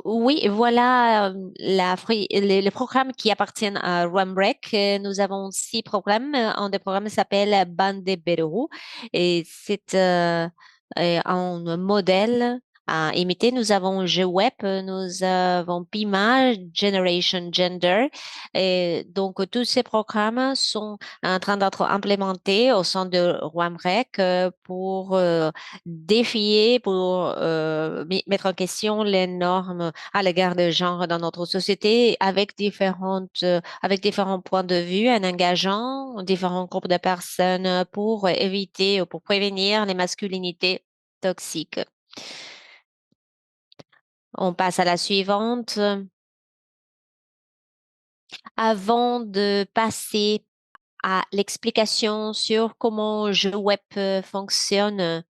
Oui, voilà les programmes qui appartiennent à Runbreak. Nous avons 6 programmes. Un des programmes s'appelle Bandeberu et c'est un modèle à imiter. Nous avons GWeb, nous avons Pima, Generation Gender. Et donc, tous ces programmes sont en train d'être implémentés au sein de Runbreak pour défier, pour mettre en question les normes à l'égard de genre dans notre société avec différents points de vue en engageant différents groupes de personnes pour éviter ou pour prévenir les masculinités toxiques. On passe à la suivante. Avant de passer à l'explication sur comment Jeu Web fonctionne,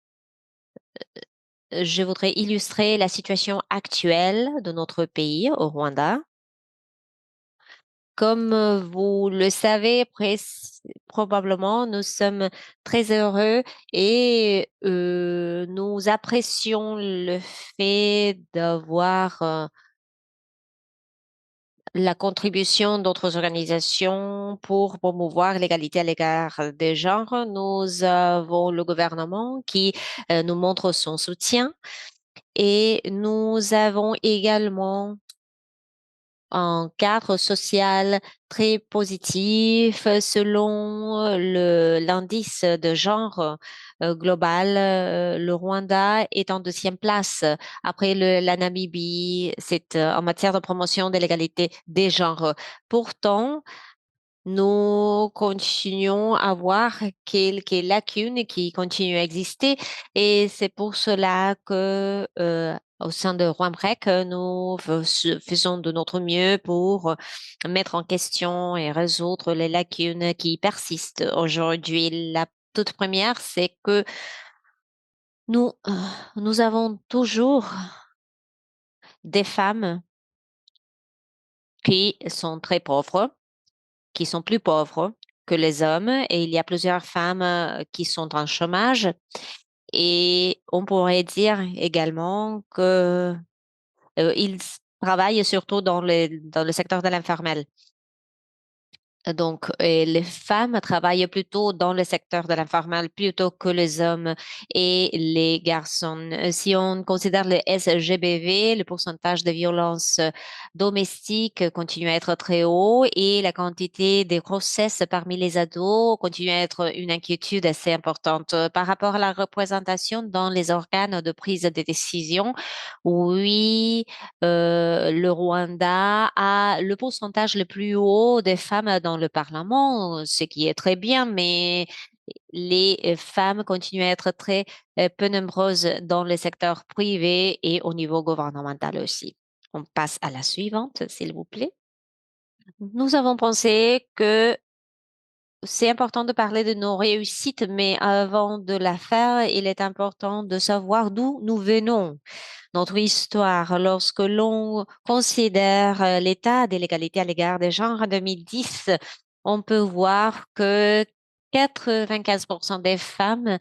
je voudrais illustrer la situation actuelle de notre pays, au Rwanda. Comme vous le savez, probablement, nous sommes très heureux et nous apprécions le fait d'avoir la contribution d'autres organisations pour promouvoir l'égalité à l'égard des genres. Nous avons le gouvernement qui nous montre son soutien et nous avons également un cadre social très positif selon l'indice de genre global. Le Rwanda est en deuxième place après la Namibie. C'est en matière de promotion de l'égalité des genres. Pourtant, nous continuons à voir quelques lacunes qui continuent à exister et c'est pour cela que au sein de Rwamrek, nous faisons de notre mieux pour mettre en question et résoudre les lacunes qui persistent aujourd'hui. La toute première, c'est que nous, nous avons toujours des femmes qui sont très pauvres, qui sont plus pauvres que les hommes et il y a plusieurs femmes qui sont en chômage. Et on pourrait dire également que ils travaillent surtout dans le secteur de l'informel. Donc, les femmes travaillent plutôt dans le secteur de l'informel plutôt que les hommes et les garçons. Si on considère le SGBV, le pourcentage de violences domestiques continue à être très haut et la quantité de grossesses parmi les ados continue à être une inquiétude assez importante. Par rapport à la représentation dans les organes de prise de décision, oui, le Rwanda a le pourcentage le plus haut des femmes dans le Parlement, ce qui est très bien, mais les femmes continuent à être très peu nombreuses dans le secteur privé et au niveau gouvernemental aussi. On passe à la suivante, s'il vous plaît. Nous avons pensé que c'est important de parler de nos réussites, mais avant de la faire, il est important de savoir d'où nous venons, notre histoire. Lorsque l'on considère l'état de l'égalité à l'égard des genres en 2010, on peut voir que 95% des femmes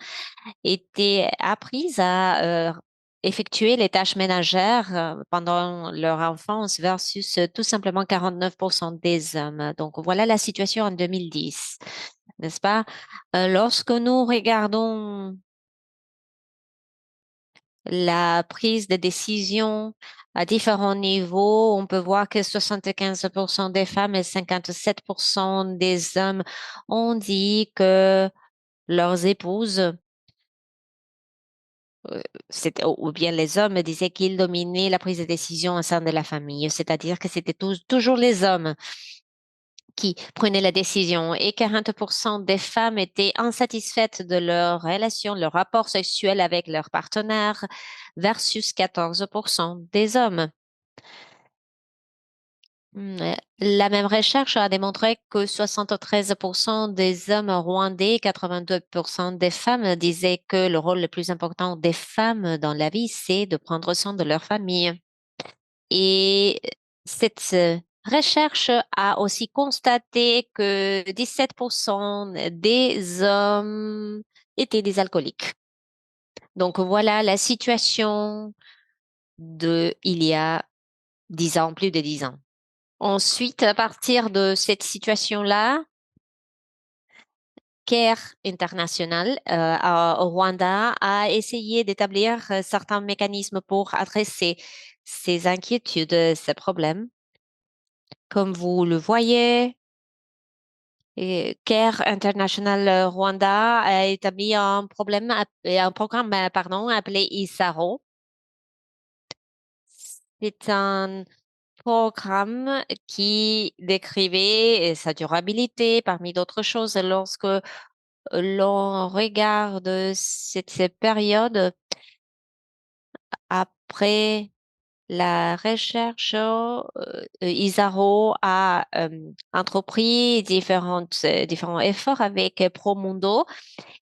étaient apprises à effectuer les tâches ménagères pendant leur enfance versus tout simplement 49% des hommes. Donc voilà la situation en 2010, n'est-ce pas? Lorsque nous regardons la prise de décision à différents niveaux, on peut voir que 75% des femmes et 57% des hommes ont dit que leurs épouses ou bien les hommes disaient qu'ils dominaient la prise de décision au sein de la famille, c'est-à-dire que c'était toujours les hommes qui prenaient la décision et 40% des femmes étaient insatisfaites de leur relation, leur rapport sexuel avec leur partenaire versus 14% des hommes. La même recherche a démontré que 73% des hommes rwandais et 82% des femmes disaient que le rôle le plus important des femmes dans la vie, c'est de prendre soin de leur famille. Et cette recherche a aussi constaté que 17% des hommes étaient des alcooliques. Donc voilà la situation de il y a 10 ans, plus de 10 ans. Ensuite, à partir de cette situation-là, CARE International au Rwanda a essayé d'établir certains mécanismes pour adresser ces inquiétudes, ces problèmes. Comme vous le voyez, CARE International Rwanda a établi un programme pardon, appelé ISARO. C'est un programme qui décrivait sa durabilité parmi d'autres choses. Lorsque l'on regarde cette période après la recherche, Isaro a entrepris différents efforts avec Promundo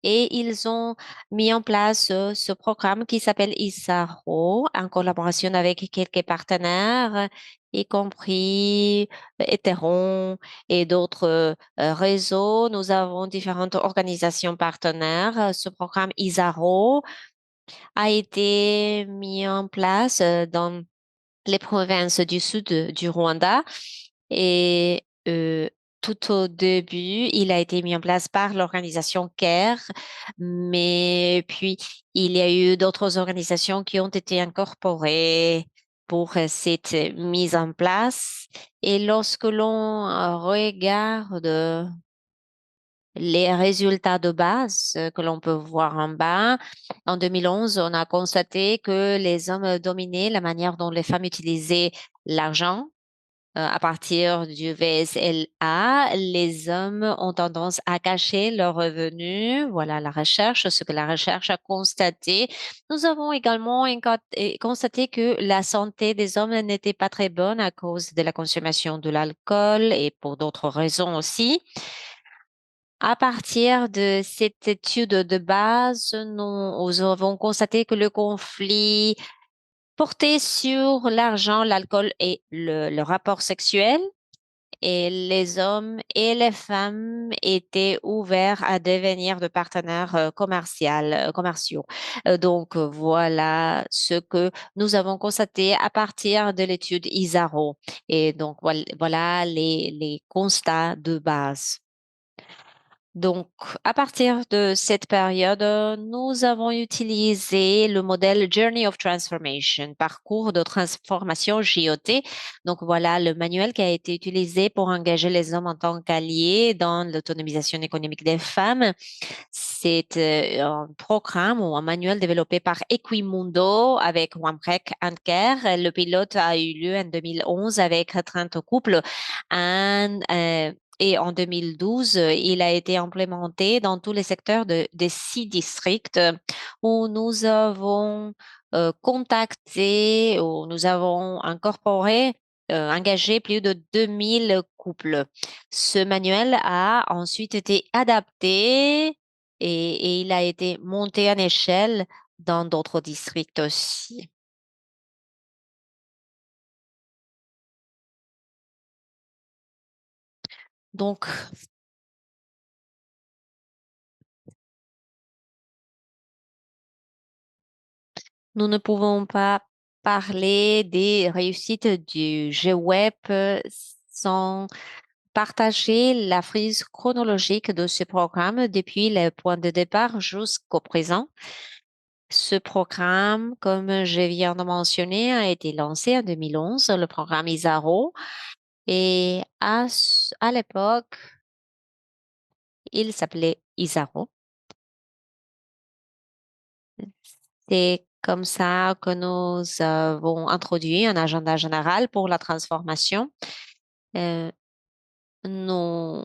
et ils ont mis en place ce programme qui s'appelle Isaro en collaboration avec quelques partenaires, y compris Ethereum et d'autres réseaux. Nous avons différentes organisations partenaires. Ce programme Isaro a été mis en place dans les provinces du sud du Rwanda. Et tout au début, il a été mis en place par l'organisation CARE, mais puis il y a eu d'autres organisations qui ont été incorporées pour cette mise en place. Et lorsque l'on regarde les résultats de base que l'on peut voir en bas. En 2011, on a constaté que les hommes dominaient la manière dont les femmes utilisaient l'argent. À partir du VSLA, les hommes ont tendance à cacher leurs revenus. Voilà la recherche, ce que la recherche a constaté. Nous avons également constaté que la santé des hommes n'était pas très bonne à cause de la consommation de l'alcool et pour d'autres raisons aussi. À partir de cette étude de base, nous avons constaté que le conflit portait sur l'argent, l'alcool et le rapport sexuel. Et les hommes et les femmes étaient ouverts à devenir de partenaires commerciaux. Voilà ce que nous avons constaté à partir de l'étude ISARO. Et donc, voilà les constats de base. Donc, à partir de cette période, nous avons utilisé le modèle Journey of Transformation, parcours de transformation JOT. Donc, voilà le manuel qui a été utilisé pour engager les hommes en tant qu'alliés dans l'autonomisation économique des femmes. C'est un programme ou un manuel développé par Equimundo avec Wamrek Anker. Le pilote a eu lieu en 2011 avec 30 couples. Et en 2012, il a été implémenté dans tous les secteurs des 6 districts où nous avons contacté, où nous avons incorporé, engagé plus de 2000 couples. Ce manuel a ensuite été adapté et il a été monté en échelle dans d'autres districts aussi. Donc, nous ne pouvons pas parler des réussites du jeu web sans partager la frise chronologique de ce programme depuis le point de départ jusqu'au présent. Ce programme, comme je viens de mentionner, a été lancé en 2011, le programme ISARO. Et à l'époque, il s'appelait ISARO. C'est comme ça que nous avons introduit un agenda général pour la transformation. Euh, nous,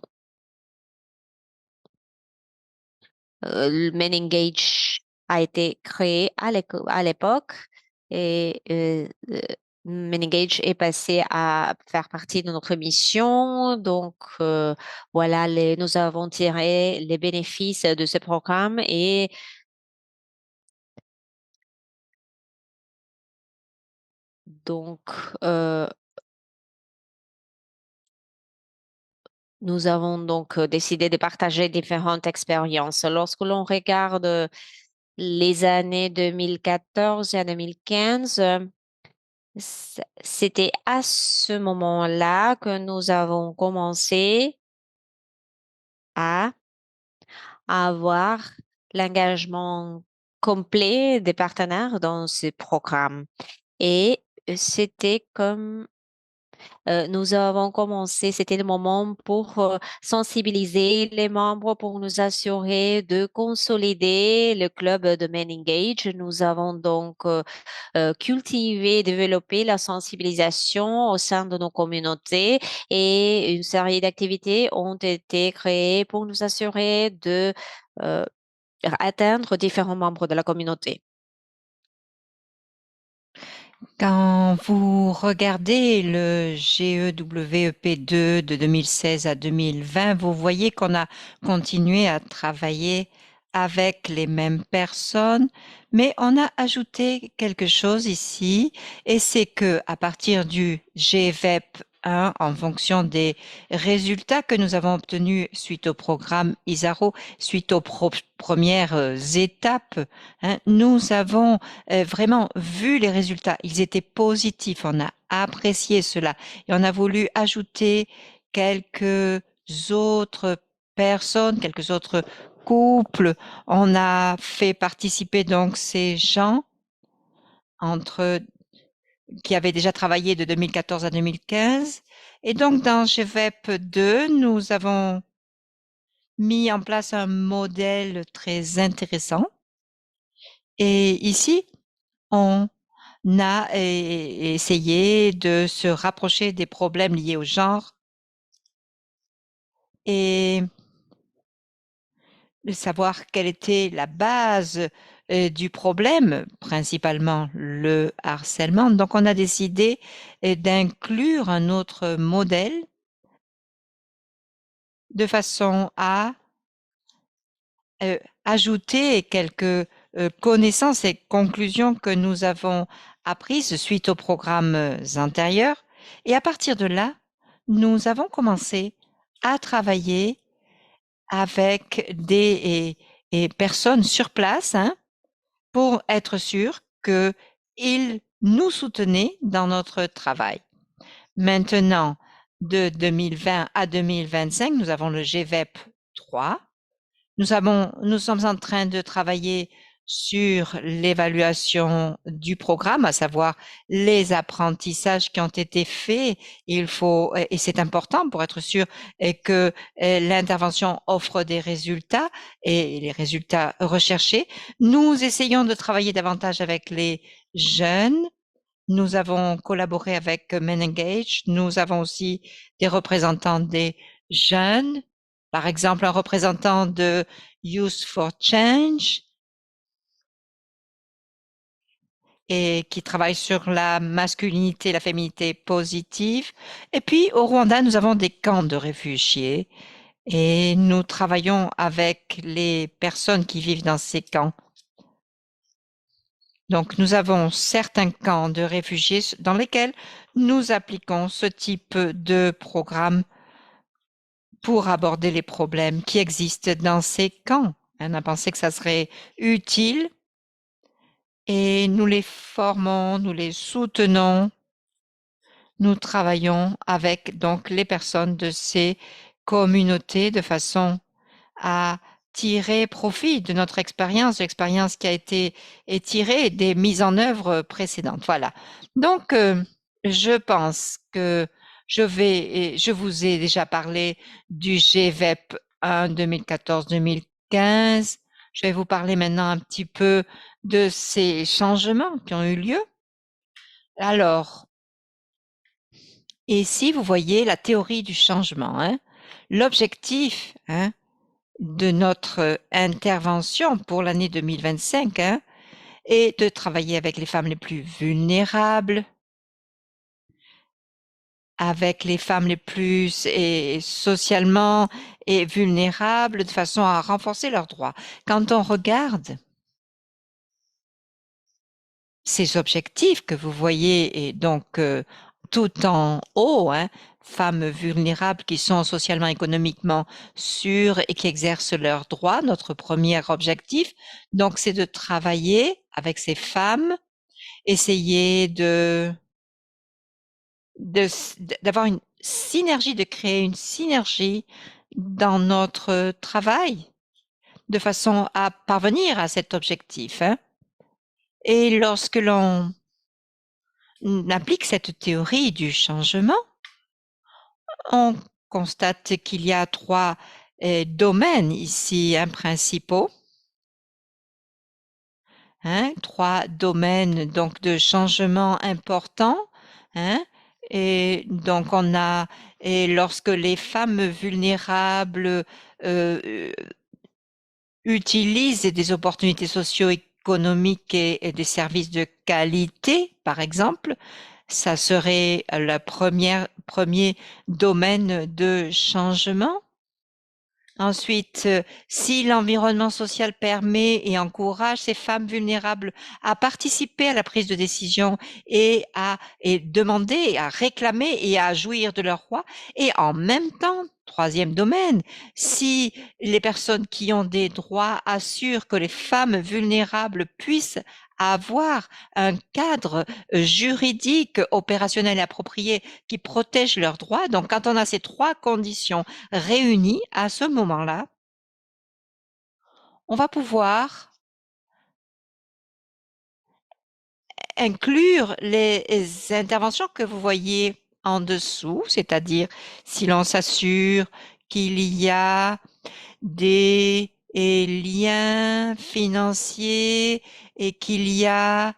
le Menengage a été créé à l'époque et Menengage est passé à faire partie de notre mission. Donc, voilà, nous avons tiré les bénéfices de ce programme et donc, euh, nous avons donc décidé de partager différentes expériences. Lorsque l'on regarde les années 2014 à 2015, C'était à ce moment-là que nous avons commencé à avoir l'engagement complet des partenaires dans ce programme. Et c'était comme nous avons commencé, c'était le moment pour sensibiliser les membres, pour nous assurer de consolider le club de Men Engage. Nous avons donc cultivé, développé la sensibilisation au sein de nos communautés et une série d'activités ont été créées pour nous assurer de euh, atteindre différents membres de la communauté. Quand vous regardez le GEWEP2 de 2016 à 2020, vous voyez qu'on a continué à travailler avec les mêmes personnes, mais on a ajouté quelque chose ici, et c'est que à partir du GVEP 1, en fonction des résultats que nous avons obtenus suite au programme ISARO, suite aux premières étapes, hein, nous avons vraiment vu les résultats. Ils étaient positifs. On a apprécié cela et on a voulu ajouter quelques autres personnes, quelques autres couples. On a fait participer donc ces gens entre qui avaient déjà travaillé de 2014 à 2015. Et donc dans GVEP 2, nous avons mis en place un modèle très intéressant. Et ici, on a essayé de se rapprocher des problèmes liés au genre et de savoir quelle était la base du problème, principalement le harcèlement. Donc, on a décidé d'inclure un autre modèle de façon à ajouter quelques connaissances et conclusions que nous avons apprises suite aux programmes antérieurs. Et à partir de là, nous avons commencé à travailler avec des personnes sur place, hein, pour être sûr qu'ils nous soutenaient dans notre travail. Maintenant, de 2020 à 2025, nous avons le GVEP 3. Nous sommes en train de travailler sur l'évaluation du programme, à savoir les apprentissages qui ont été faits. Il faut, et c'est important pour être sûr que l'intervention offre des résultats et les résultats recherchés. Nous essayons de travailler davantage avec les jeunes. Nous avons collaboré avec Men Engage. Nous avons aussi des représentants des jeunes. Par exemple, un représentant de Youth for Change et qui travaille sur la masculinité et la féminité positive. Et puis, au Rwanda, nous avons des camps de réfugiés et nous travaillons avec les personnes qui vivent dans ces camps. Donc, nous avons certains camps de réfugiés dans lesquels nous appliquons ce type de programme pour aborder les problèmes qui existent dans ces camps. On a pensé que ça serait utile et nous les formons, nous les soutenons. Nous travaillons avec donc les personnes de ces communautés de façon à tirer profit de notre expérience, l'expérience qui a été tirée des mises en œuvre précédentes. Voilà. Donc, je pense que je vous ai déjà parlé du GVEP 1 2014-2015. Je vais vous parler maintenant un petit peu de ces changements qui ont eu lieu. Alors, ici, vous voyez la théorie du changement, hein. L'objectif, hein, de notre intervention pour l'année 2025, hein, est de travailler avec les femmes les plus vulnérables, avec les femmes les plus socialement et vulnérables, de façon à renforcer leurs droits. Quand on regarde ces objectifs que vous voyez et donc tout en haut, hein, femmes vulnérables qui sont socialement, économiquement sûres et qui exercent leurs droits. Notre premier objectif, donc, c'est de travailler avec ces femmes, essayer de d'avoir une synergie, de créer une synergie dans notre travail, de façon à parvenir à cet objectif, hein. Et lorsque l'on applique cette théorie du changement, on constate qu'il y a trois domaines ici, hein, principaux, hein, trois domaines donc de changement importants, hein. Et donc on a, et lorsque les femmes vulnérables utilisent des opportunités socio-économiques et des services de qualité, par exemple, ça serait le premier domaine de changement. Ensuite, si l'environnement social permet et encourage ces femmes vulnérables à participer à la prise de décision et à demander, à réclamer et à jouir de leurs droits, et en même temps, troisième domaine, si les personnes qui ont des droits assurent que les femmes vulnérables puissent avoir un cadre juridique, opérationnel et approprié qui protège leurs droits. Donc, quand on a ces trois conditions réunies, à ce moment-là, on va pouvoir inclure les interventions que vous voyez en dessous, c'est-à-dire si l'on s'assure qu'il y a des liens financiers et qu'il y a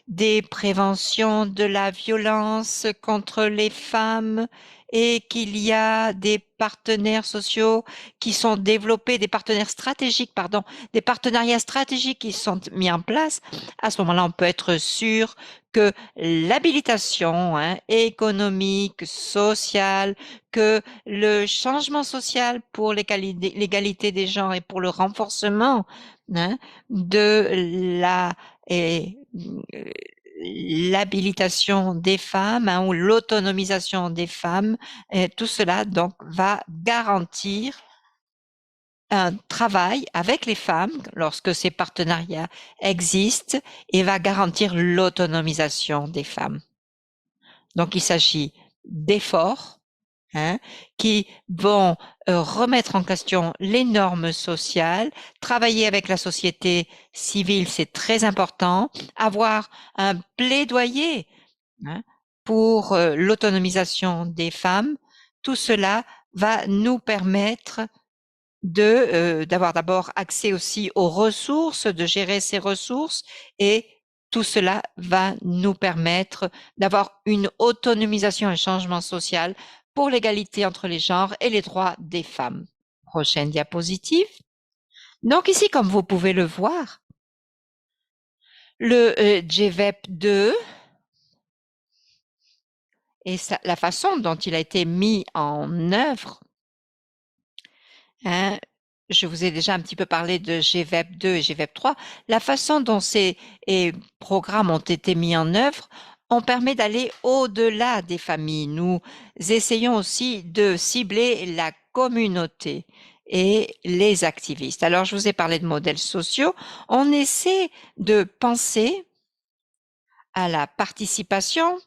des préventions de la violence contre les femmes et qu'il y a des partenaires sociaux qui sont développés, des partenaires stratégiques, pardon, des partenariats stratégiques qui sont mis en place, à ce moment-là, on peut être sûr que l'habilitation, hein, économique, sociale, que le changement social pour l'égalité des genres et pour le renforcement, hein, de l'habilitation des femmes, hein, ou l'autonomisation des femmes, et tout cela donc va garantir un travail avec les femmes lorsque ces partenariats existent et va garantir l'autonomisation des femmes. Donc il s'agit d'efforts, hein, qui vont remettre en question les normes sociales, travailler avec la société civile, c'est très important, avoir un plaidoyer, hein, pour l'autonomisation des femmes. Tout cela va nous permettre d'avoir d'abord accès aussi aux ressources, de gérer ces ressources, et tout cela va nous permettre d'avoir une autonomisation et un changement social pour l'égalité entre les genres et les droits des femmes. Prochaine diapositive. Donc ici, comme vous pouvez le voir, le GVEP 2 et la façon dont il a été mis en œuvre, hein, je vous ai déjà un petit peu parlé de GVEP 2 et GVEP 3. La façon dont ces programmes ont été mis en œuvre, on permet d'aller au-delà des familles. Nous essayons aussi de cibler la communauté et les activistes. Alors, je vous ai parlé de modèles sociaux. On essaie de penser à la participation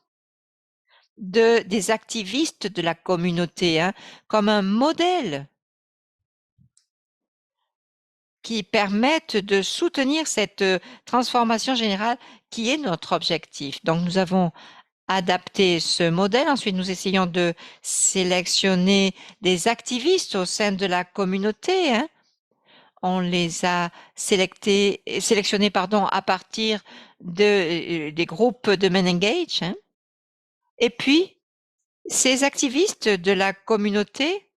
des activistes de la communauté, hein, comme un modèle qui permettent de soutenir cette transformation générale qui est notre objectif. Donc, nous avons adapté ce modèle. Ensuite, nous essayons de sélectionner des activistes au sein de la communauté, hein. On les a sélectionnés, pardon, à partir des groupes de Men Engage, hein. Et puis, ces activistes de la communauté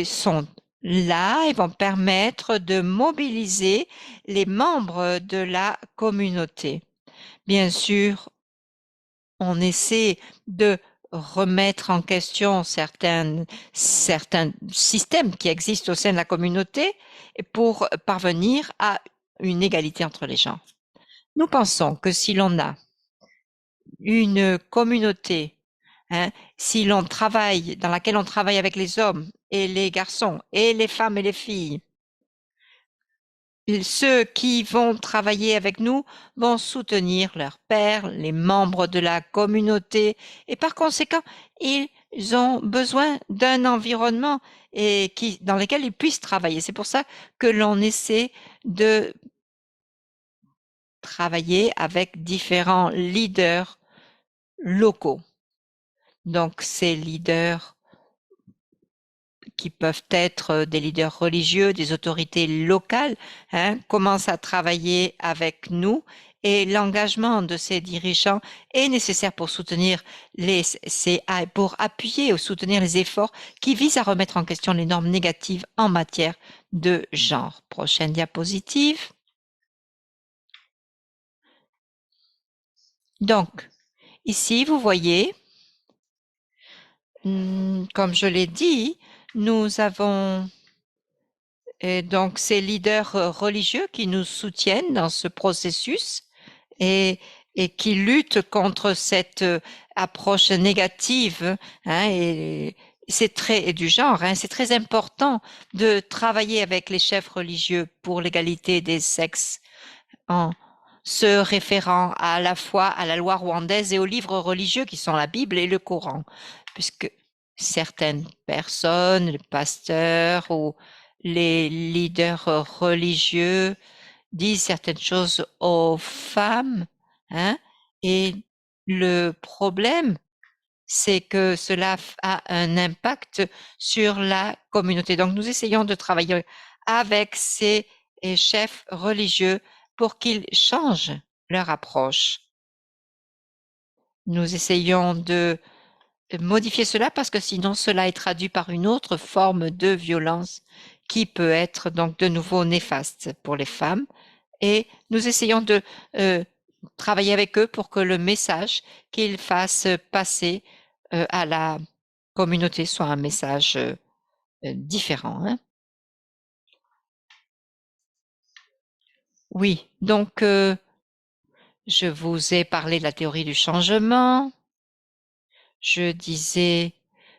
sont là et vont permettre de mobiliser les membres de la communauté. Bien sûr, on essaie de remettre en question certains systèmes qui existent au sein de la communauté pour parvenir à une égalité entre les gens. Nous pensons que si l'on a une communauté, hein, si l'on travaille, dans laquelle on travaille avec les hommes et les garçons et les femmes et les filles, ceux qui vont travailler avec nous vont soutenir leurs pairs, les membres de la communauté, et par conséquent, ils ont besoin d'un environnement dans lequel ils puissent travailler. C'est pour ça que l'on essaie de travailler avec différents leaders locaux. Donc, ces leaders qui peuvent être des leaders religieux, des autorités locales, commencent à travailler avec nous, et l'engagement de ces dirigeants est nécessaire pour soutenir pour appuyer ou soutenir les efforts qui visent à remettre en question les normes négatives en matière de genre. Prochaine diapositive. Donc, ici, vous voyez, comme je l'ai dit, nous avons donc ces leaders religieux qui nous soutiennent dans ce processus et qui luttent contre cette approche négative, et du genre. C'est très important de travailler avec les chefs religieux pour l'égalité des sexes en se référant à la fois à la loi rwandaise et aux livres religieux qui sont la Bible et le Coran, puisque certaines personnes, les pasteurs ou les leaders religieux disent certaines choses aux femmes, et le problème, c'est que cela a un impact sur la communauté. Donc, nous essayons de travailler avec ces chefs religieux pour qu'ils changent leur approche. Nous essayons de modifier cela parce que sinon cela est traduit par une autre forme de violence qui peut être donc de nouveau néfaste pour les femmes. Et nous essayons de travailler avec eux pour que le message qu'ils fassent passer à la communauté soit un message différent. Oui, donc je vous ai parlé de la théorie du changement. Je disais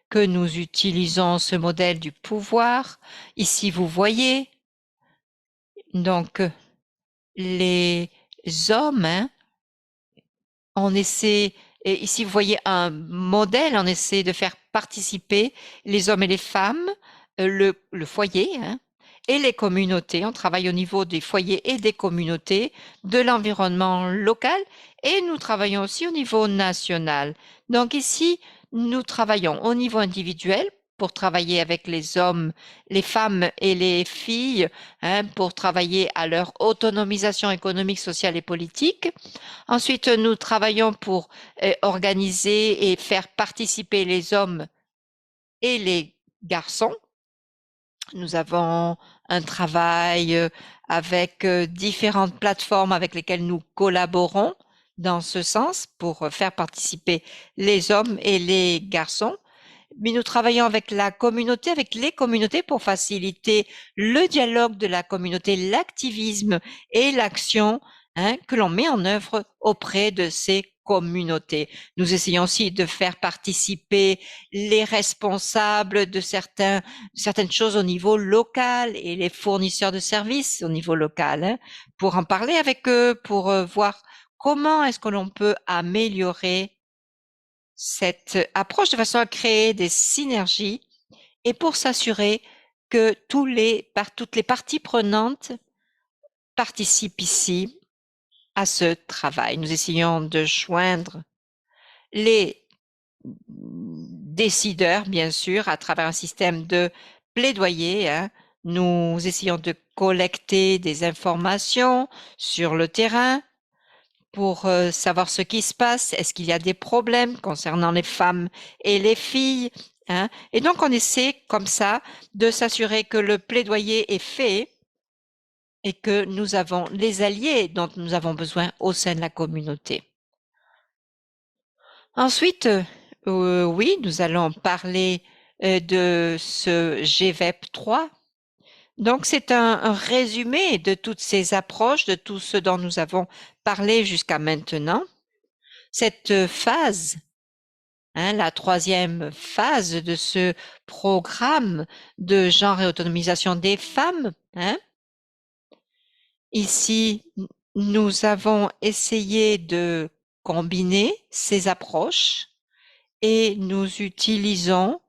que nous utilisons ce modèle du pouvoir. Ici, vous voyez, donc les hommes, on essaie, et ici vous voyez un modèle, on essaie de faire participer les hommes et les femmes, le foyer, et les communautés. On travaille au niveau des foyers et des communautés, de l'environnement local, et nous travaillons aussi au niveau national. Donc ici, nous travaillons au niveau individuel pour travailler avec les hommes, les femmes et les filles, pour travailler à leur autonomisation économique, sociale et politique. Ensuite, nous travaillons pour organiser et faire participer les hommes et les garçons. Nous avons un travail avec différentes plateformes avec lesquelles nous collaborons dans ce sens pour faire participer les hommes et les garçons. Mais nous travaillons avec la communauté, avec les communautés pour faciliter le dialogue de la communauté, l'activisme et l'action que l'on met en œuvre auprès de ces communautés. Nous essayons aussi de faire participer les responsables de certaines choses au niveau local et les fournisseurs de services au niveau local, pour en parler avec eux, pour voir comment est-ce que l'on peut améliorer cette approche de façon à créer des synergies et pour s'assurer que toutes les parties prenantes participent ici à ce travail. Nous essayons de joindre les décideurs, bien sûr, à travers un système de plaidoyer. Nous essayons de collecter des informations sur le terrain pour savoir ce qui se passe. Est-ce qu'il y a des problèmes concernant les femmes et les filles, Et donc, on essaie comme ça de s'assurer que le plaidoyer est fait et que nous avons les alliés dont nous avons besoin au sein de la communauté. Ensuite, oui, nous allons parler de ce GVEP 3. Donc, c'est un résumé de toutes ces approches, de tout ce dont nous avons parlé jusqu'à maintenant. Cette phase, la troisième phase de ce programme de genre et autonomisation des femmes, Ici, nous avons essayé de combiner ces approches et nous utilisons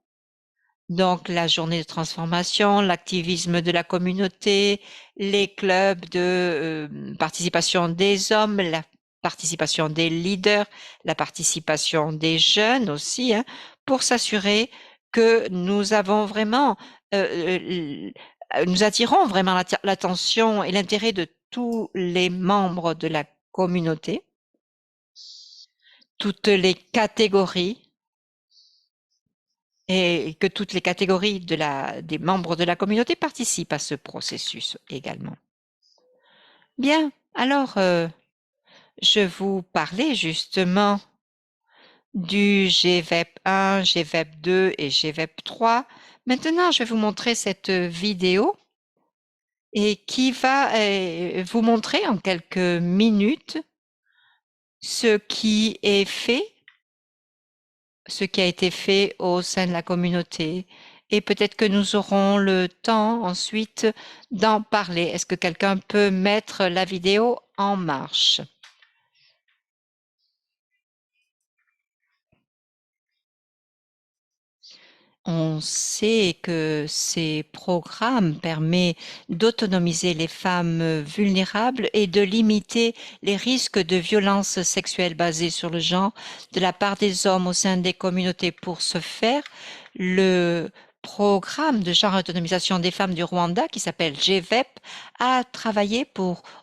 donc la journée de transformation, l'activisme de la communauté, les clubs de participation des hommes, la participation des leaders, la participation des jeunes aussi, hein, pour s'assurer que nous avons vraiment, nous attirons vraiment l'attention et l'intérêt de tous les membres de la communauté, toutes les catégories, et que toutes les catégories des membres de la communauté participent à ce processus également. Bien, alors je vous parlais justement du GVEP 1, GVEP 2 et GVEP 3. Maintenant, je vais vous montrer cette vidéo et qui va vous montrer en quelques minutes ce qui est fait, ce qui a été fait au sein de la communauté. Et peut-être que nous aurons le temps ensuite d'en parler. Est-ce que quelqu'un peut mettre la vidéo en marche? On sait que ces programmes permettent d'autonomiser les femmes vulnérables et de limiter les risques de violences sexuelles basées sur le genre de la part des hommes au sein des communautés. Pour ce faire, le programme de genre et autonomisation des femmes du Rwanda, qui s'appelle GVEP, a travaillé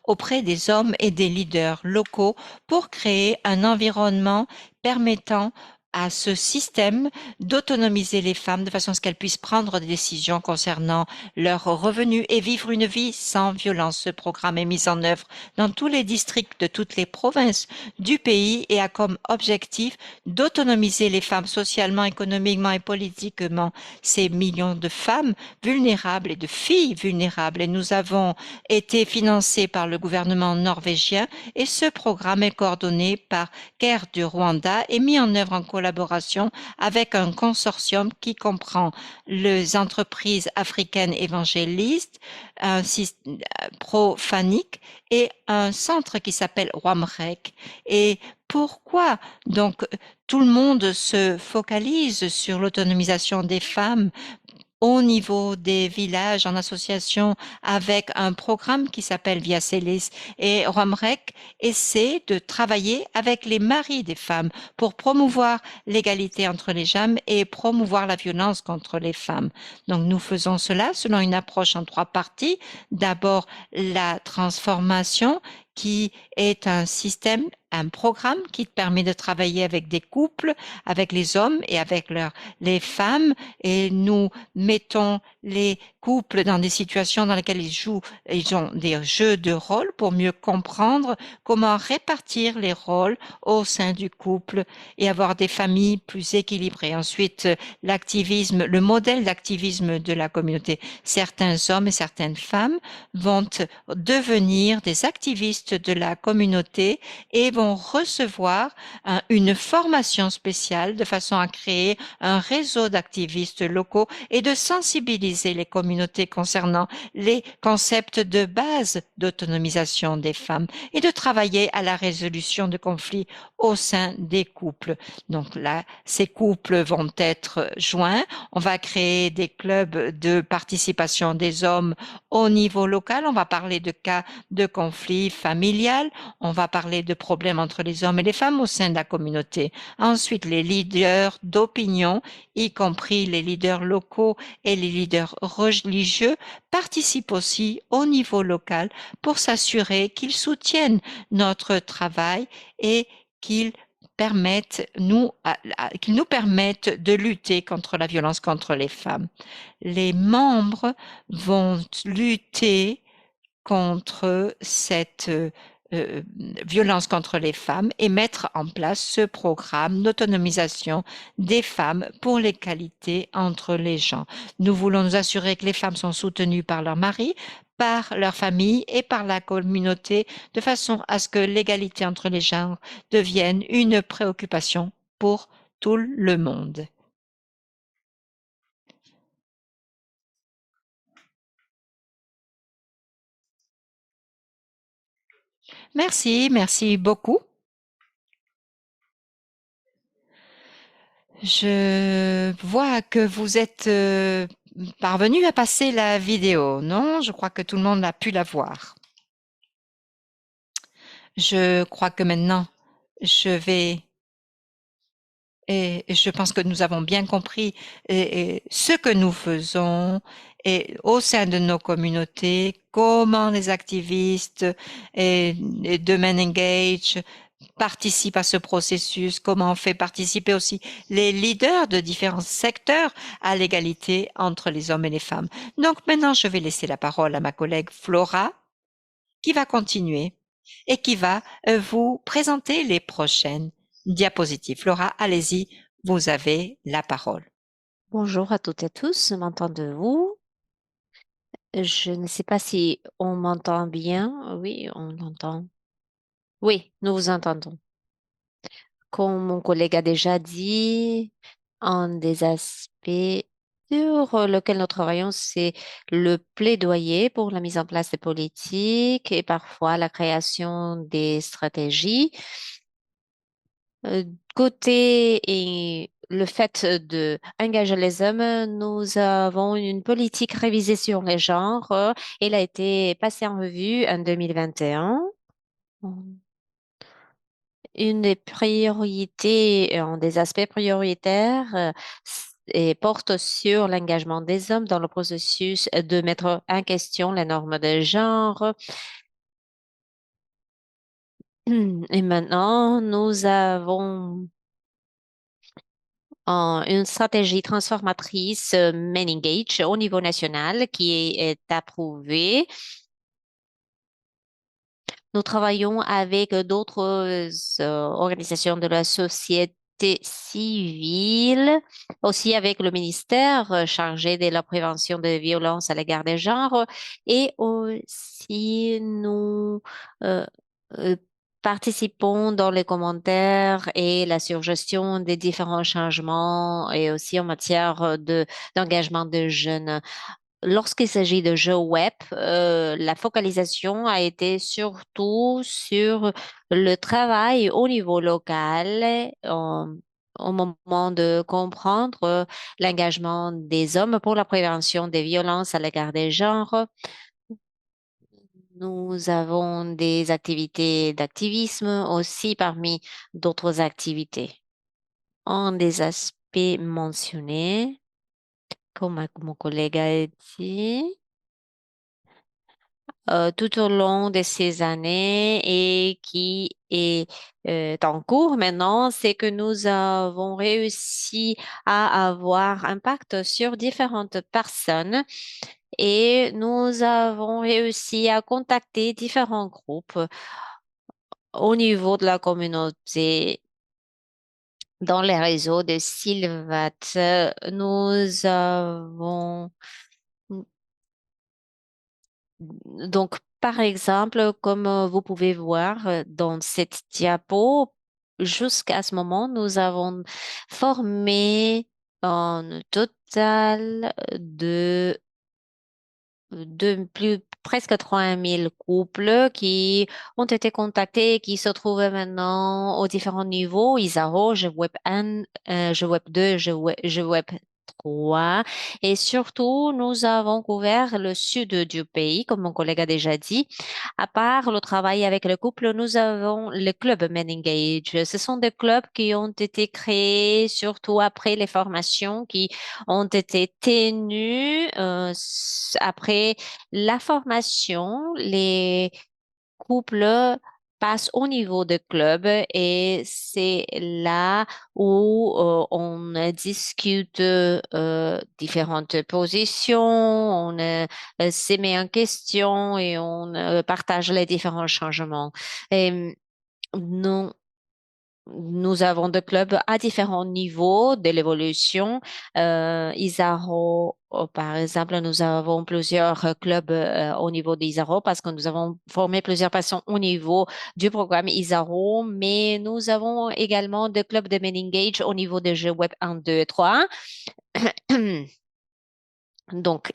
auprès des hommes et des leaders locaux pour créer un environnement permettant à ce système d'autonomiser les femmes de façon à ce qu'elles puissent prendre des décisions concernant leurs revenus et vivre une vie sans violence. Ce programme est mis en œuvre dans tous les districts de toutes les provinces du pays et a comme objectif d'autonomiser les femmes socialement, économiquement et politiquement. Ces millions de femmes vulnérables et de filles vulnérables. Et nous avons été financés par le gouvernement norvégien et ce programme est coordonné par CARE du Rwanda et mis en œuvre en collaboration avec un consortium qui comprend les entreprises africaines évangélistes, un Profanic et un centre qui s'appelle Wamrek. Et pourquoi donc tout le monde se focalise sur l'autonomisation des femmes au niveau des villages en association avec un programme qui s'appelle Via Celis et Romrek essaie de travailler avec les maris des femmes pour promouvoir l'égalité entre les femmes et promouvoir la violence contre les femmes. Donc nous faisons cela selon une approche en trois parties. D'abord la transformation qui est un système, un programme qui permet de travailler avec des couples, avec les hommes et avec les femmes et nous mettons les couples dans des situations dans lesquelles ils ont des jeux de rôle pour mieux comprendre comment répartir les rôles au sein du couple et avoir des familles plus équilibrées. Ensuite, l'activisme, le modèle d'activisme de la communauté. Certains hommes et certaines femmes vont devenir des activistes de la communauté et vont recevoir une formation spéciale de façon à créer un réseau d'activistes locaux et de sensibiliser les communautés concernant les concepts de base d'autonomisation des femmes et de travailler à la résolution de conflits au sein des couples. Donc là, ces couples vont être joints. On va créer des clubs de participation des hommes au niveau local. On va parler de cas de conflits familial. On va parler de problèmes entre les hommes et les femmes au sein de la communauté. Ensuite, les leaders d'opinion, y compris les leaders locaux et les leaders religieux, participent aussi au niveau local pour s'assurer qu'ils soutiennent notre travail et qu'ils qu'ils nous permettent de lutter contre la violence contre les femmes. Les membres vont lutter contre cette violence contre les femmes et mettre en place ce programme d'autonomisation des femmes pour l'égalité entre les gens. Nous voulons nous assurer que les femmes sont soutenues par leur mari, par leur famille et par la communauté de façon à ce que l'égalité entre les genres devienne une préoccupation pour tout le monde. Merci, merci beaucoup. Je vois que vous êtes parvenu à passer la vidéo, non? Je crois que tout le monde a pu la voir. Je crois que maintenant, je vais et je pense que nous avons bien compris ce que nous faisons et au sein de nos communautés, comment les activistes et Domain Engage participent à ce processus, comment on fait participer aussi les leaders de différents secteurs à l'égalité entre les hommes et les femmes. Donc maintenant, je vais laisser la parole à ma collègue Flora qui va continuer et qui va vous présenter les prochaines diapositives. Flora, allez-y, vous avez la parole. Bonjour à toutes et tous, m'entendez-vous? Je ne sais pas si on m'entend bien. Oui, on entend. Oui, nous vous entendons. Comme mon collègue a déjà dit, un des aspects sur lequel nous travaillons, c'est le plaidoyer pour la mise en place des politiques et parfois la création des stratégies. Euh, Côté et le fait de engager les hommes, nous avons une politique révisée sur les genres. Elle a été passée en revue en 2021. Une des priorités, un des aspects prioritaires, et porte sur l'engagement des hommes dans le processus de mettre en question les normes de genre. Et maintenant, nous avons une stratégie transformatrice Men Engage au niveau national qui est approuvée. Nous travaillons avec d'autres organisations de la société civile, aussi avec le ministère chargé de la prévention des violences à l'égard des genres et aussi nous euh, euh, participons dans les commentaires et la suggestion des différents changements et aussi en matière d'engagement de jeunes. Lorsqu'il s'agit de jeux web, la focalisation a été surtout sur le travail au niveau local, au moment de comprendre l'engagement des hommes pour la prévention des violences à l'égard des genres. Nous avons des activités d'activisme aussi parmi d'autres activités. Un des aspects mentionnés, comme mon collègue a dit, tout au long de ces années et qui est en cours maintenant, c'est que nous avons réussi à avoir impact sur différentes personnes et nous avons réussi à contacter différents groupes au niveau de la communauté. Dans les réseaux de Sylvat, nous avons donc, par exemple, comme vous pouvez voir dans cette diapo, jusqu'à ce moment, nous avons formé un total de presque 3000 couples qui ont été contactés et qui se trouvent maintenant aux différents niveaux, ISARO, je web 1, je web 2, je web 3. Et surtout, nous avons couvert le sud du pays, comme mon collègue a déjà dit. À part le travail avec le couple, nous avons le club Men Engage. Ce sont des clubs qui ont été créés surtout après les formations qui ont été tenues après la formation. Les couples passent au niveau de club et c'est là où on discute différentes positions, on se met en question et on partage les différents changements. Et, nous, nous avons des clubs à différents niveaux de l'évolution. Isaro, par exemple, nous avons plusieurs clubs au niveau d'Isaro parce que nous avons formé plusieurs personnes au niveau du programme Isaro, mais nous avons également des clubs de Men Engage au niveau des jeux web 1, 2 et 3. Donc,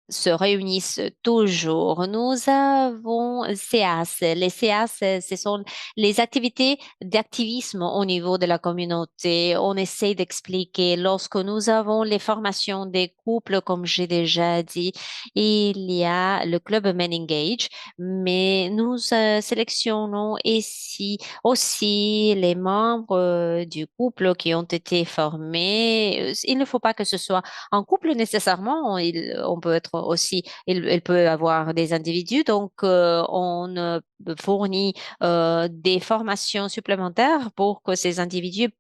se réunissent toujours. Nous avons CAS. Les CAS, ce sont les activités d'activisme au niveau de la communauté. On essaie d'expliquer lorsque nous avons les formations des couples, comme j'ai déjà dit, il y a le club Men Engage, mais nous sélectionnons ici aussi les membres du couple qui ont été formés. Il ne faut pas que ce soit en couple, nécessairement, on peut être aussi, il peut avoir des individus, donc on fournit des formations supplémentaires pour que ces individus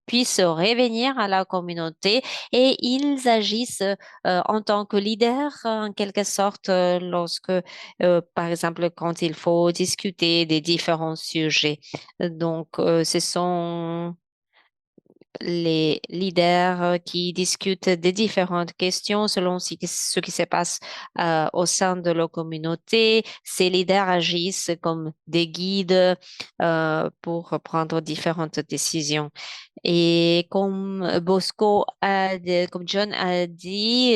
puissent revenir à la communauté et ils agissent en tant que leaders, en quelque sorte, lorsque, par exemple, quand il faut discuter des différents sujets. Donc, ce sont les leaders qui discutent des différentes questions selon ce qui se passe au sein de la communauté. Ces leaders agissent comme des guides pour prendre différentes décisions. Et comme comme John a dit,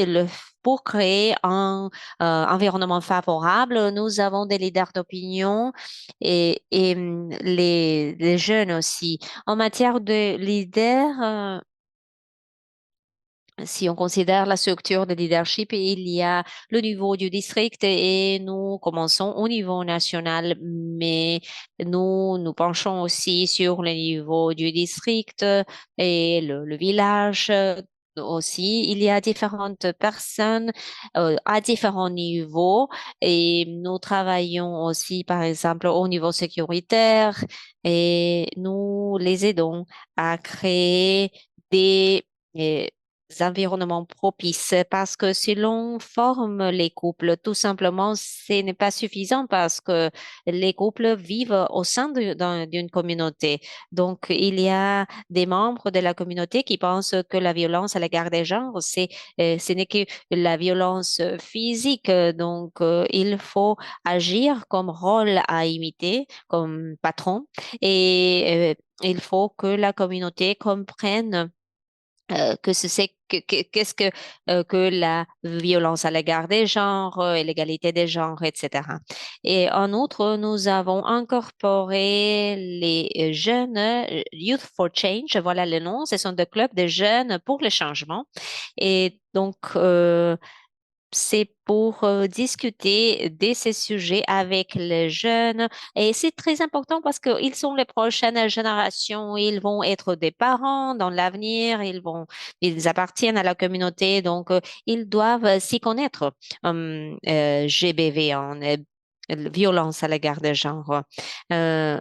pour créer un environnement favorable, nous avons des leaders d'opinion et les jeunes aussi. En matière de leader, si on considère la structure de leadership, il y a le niveau du district et nous commençons au niveau national, mais nous penchons aussi sur le niveau du district et le village. Aussi, il y a différentes personnes à différents niveaux et nous travaillons aussi, par exemple, au niveau sécuritaire et nous les aidons à créer des environnements propices parce que si l'on forme les couples, tout simplement, ce n'est pas suffisant parce que les couples vivent au sein d'une communauté. Donc, il y a des membres de la communauté qui pensent que la violence à l'égard des genres, ce n'est que la violence physique. Donc, il faut agir comme rôle à imiter, comme patron, et il faut que la communauté comprenne que qu'est-ce que la violence à l'égard des genres, et l'égalité des genres, etc. Et en outre, nous avons incorporé les jeunes Youth for Change, voilà le nom, ce sont des clubs de jeunes pour le changement. Et donc, c'est pour discuter de ces sujets avec les jeunes. Et c'est très important parce qu'ils sont les prochaines générations. Ils vont être des parents dans l'avenir. Ils appartiennent à la communauté. Donc, ils doivent s'y connaître. GBV, violence à l'égard des genres. Euh,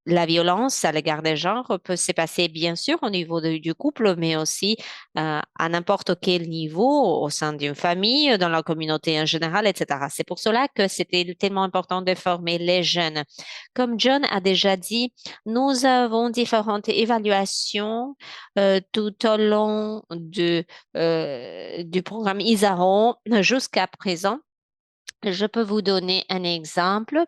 la violence à l'égard des genres peut se passer bien sûr au niveau du couple, mais aussi à n'importe quel niveau au sein d'une famille, dans la communauté en général, etc. C'est pour cela que c'était tellement important de former les jeunes. Comme John a déjà dit, nous avons différentes évaluations tout au long du programme Isaron jusqu'à présent. Je peux vous donner un exemple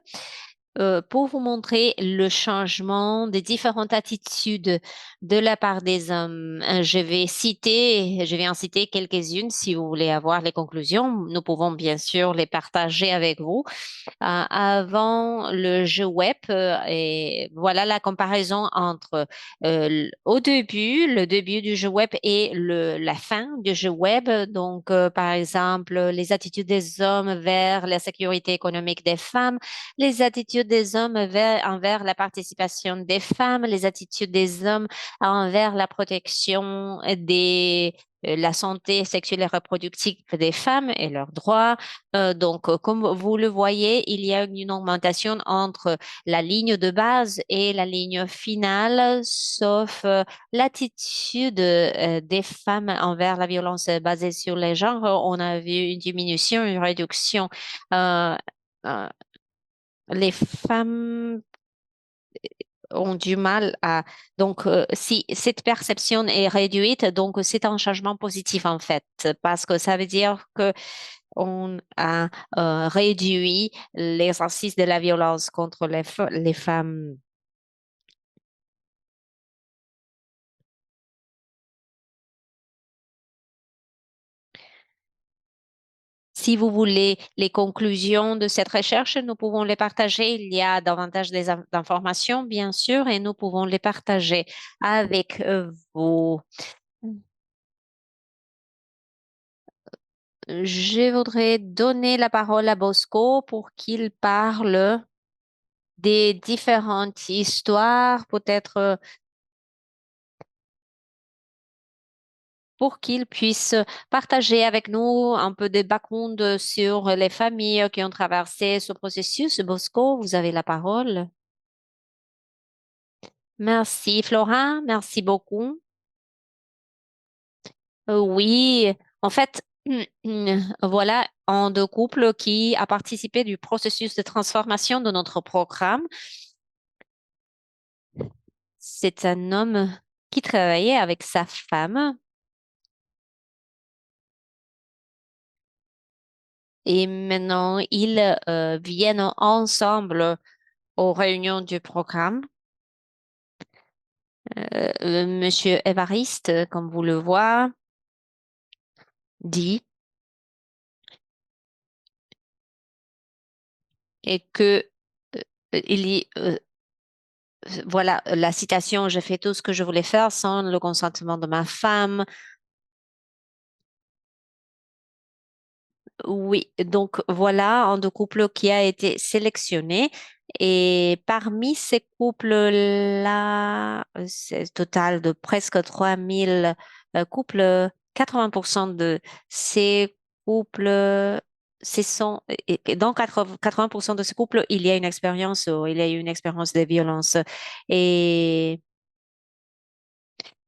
pour vous montrer le changement des différentes attitudes de la part des hommes. Je vais en citer quelques-unes si vous voulez avoir les conclusions. Nous pouvons bien sûr les partager avec vous avant le jeu web. Et voilà la comparaison entre au début, le début du jeu web et la fin du jeu web. Donc, par exemple, les attitudes des hommes vers la sécurité économique des femmes, les attitudes des hommes envers la participation des femmes, les attitudes des hommes envers la protection la santé sexuelle et reproductive des femmes et leurs droits. Donc, comme vous le voyez, il y a une augmentation entre la ligne de base et la ligne finale, sauf l'attitude des femmes envers la violence basée sur les genres. On a vu une diminution, une réduction. Euh, euh, les femmes ont du mal à... Donc, si cette perception est réduite, donc c'est un changement positif en fait, parce que ça veut dire que on a réduit l'exercice de la violence contre les femmes. Si vous voulez les conclusions de cette recherche, nous pouvons les partager. Il y a davantage d'informations, bien sûr, et nous pouvons les partager avec vous. Je voudrais donner la parole à Bosco pour qu'il parle des différentes histoires, peut-être pour qu'il puisse partager avec nous un peu de background sur les familles qui ont traversé ce processus. Bosco, vous avez la parole. Merci, Flora. Merci beaucoup. Oui, en fait, voilà un de couples qui a participé du processus de transformation de notre programme. C'est un homme qui travaillait avec sa femme et maintenant ils viennent ensemble aux réunions du programme. Monsieur Évariste, comme vous le voyez, dit et que il y, voilà la citation, j'ai fait tout ce que je voulais faire sans le consentement de ma femme. Oui, donc voilà un de couples qui a été sélectionné et parmi ces couples-là, c'est total de presque 3000 couples, 80% de ces couples, et dans 80% de ces couples, il y a une expérience, il y a eu une expérience de violence et,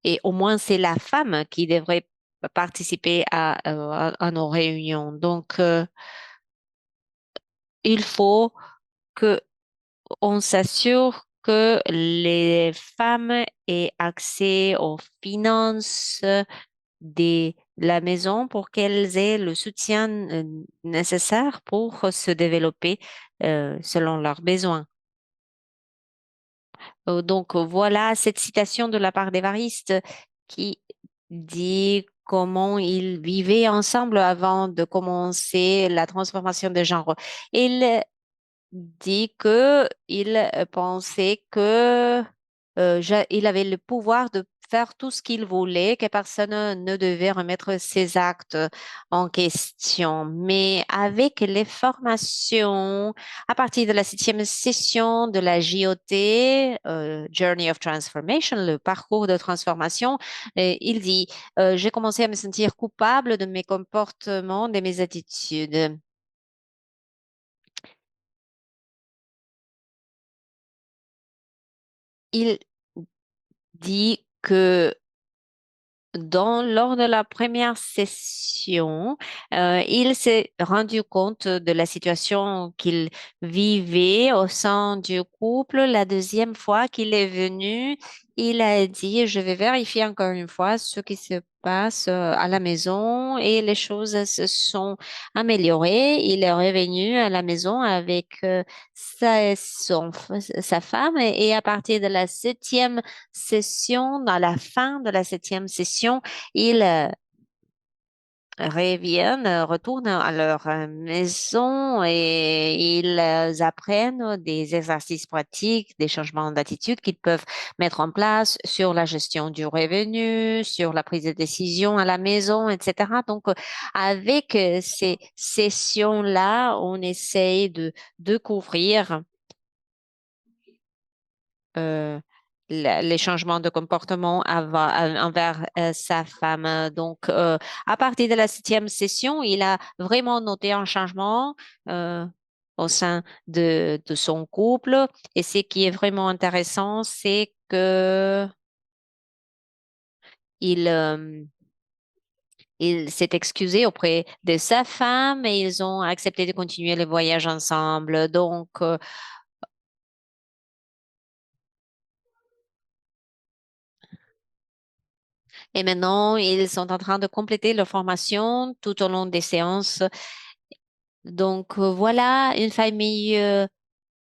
et au moins c'est la femme qui devrait participer à nos réunions. Donc, il faut que on s'assure que les femmes aient accès aux finances de la maison pour qu'elles aient le soutien nécessaire pour se développer selon leurs besoins. Donc voilà cette citation de la part d'Évariste qui dit comment ils vivaient ensemble avant de commencer la transformation de genre. Il dit que il pensait que il avait le pouvoir de faire tout ce qu'il voulait, que personne ne devait remettre ses actes en question. Mais avec les formations, à partir de la 7e session de la JOT, Journey of Transformation, le parcours de transformation, il dit, j'ai commencé à me sentir coupable de mes comportements, de mes attitudes. Il dit que lors de la première session, il s'est rendu compte de la situation qu'il vivait au sein du couple. La deuxième fois qu'il est venu, il a dit, je vais vérifier encore une fois ce qui se passe à la maison et les choses se sont améliorées. Il est revenu à la maison avec sa femme et à partir de la 7e session, à la fin de la 7e session, ils reviennent, retournent à leur maison et ils apprennent des exercices pratiques, des changements d'attitude qu'ils peuvent mettre en place sur la gestion du revenu, sur la prise de décision à la maison, etc. Donc, avec ces sessions-là, on essaye de découvrir euh, les changements de comportement envers sa femme. Donc, à partir de la 7e session, il a vraiment noté un changement au sein de son couple. Et ce qui est vraiment intéressant, c'est que il, euh, il s'est excusé auprès de sa femme et ils ont accepté de continuer le voyage ensemble. Donc, et maintenant, ils sont en train de compléter leur formation tout au long des séances. Donc, voilà une famille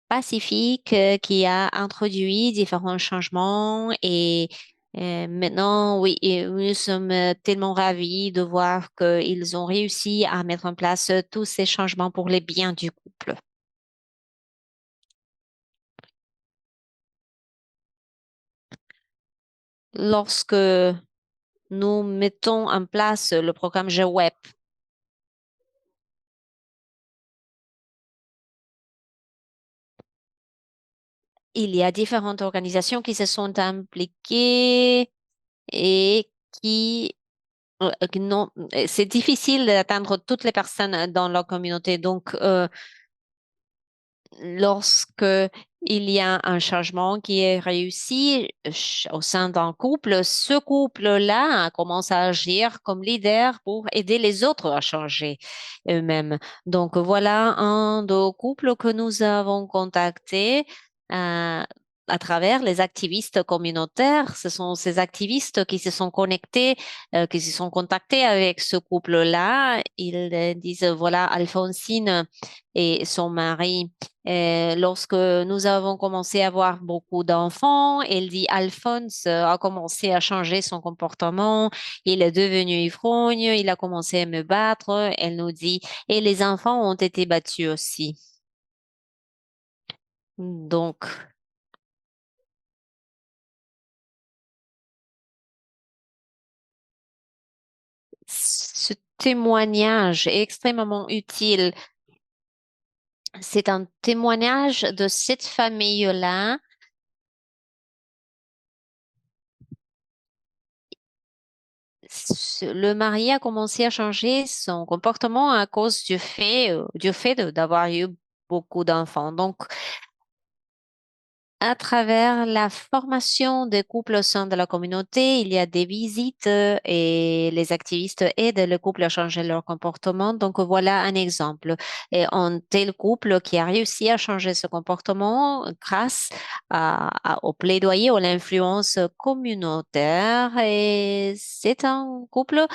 pacifique qui a introduit différents changements et Maintenant, oui, et nous sommes tellement ravis de voir qu'ils ont réussi à mettre en place tous ces changements pour les biens du couple. Lorsque nous mettons en place le programme GWEP, il y a différentes organisations qui se sont impliquées et qui n'ont, c'est difficile d'atteindre toutes les personnes dans leur communauté. Donc, lorsque il y a un changement qui est réussi au sein d'un couple, ce couple-là commence à agir comme leader pour aider les autres à changer eux-mêmes. Donc voilà un des couples que nous avons contacté euh, à travers les activistes communautaires. Ce sont ces activistes qui se sont connectés, qui se sont contactés avec ce couple-là. Ils disent, voilà, Alphonsine et son mari. Lorsque nous avons commencé à avoir beaucoup d'enfants, elle dit Alphonse a commencé à changer son comportement, il est devenu ivrogne, il a commencé à me battre. Elle nous dit, et les enfants ont été battus aussi. Donc, ce témoignage est extrêmement utile. C'est un témoignage de cette famille-là. Le mari a commencé à changer son comportement à cause d'avoir eu beaucoup d'enfants. Donc, à travers la formation des couples au sein de la communauté, il y a des visites et les activistes aident le couple à changer leur comportement. Donc voilà un exemple. Et un tel couple qui a réussi à changer ce comportement grâce au plaidoyer, à l'influence communautaire. Et c'est un couple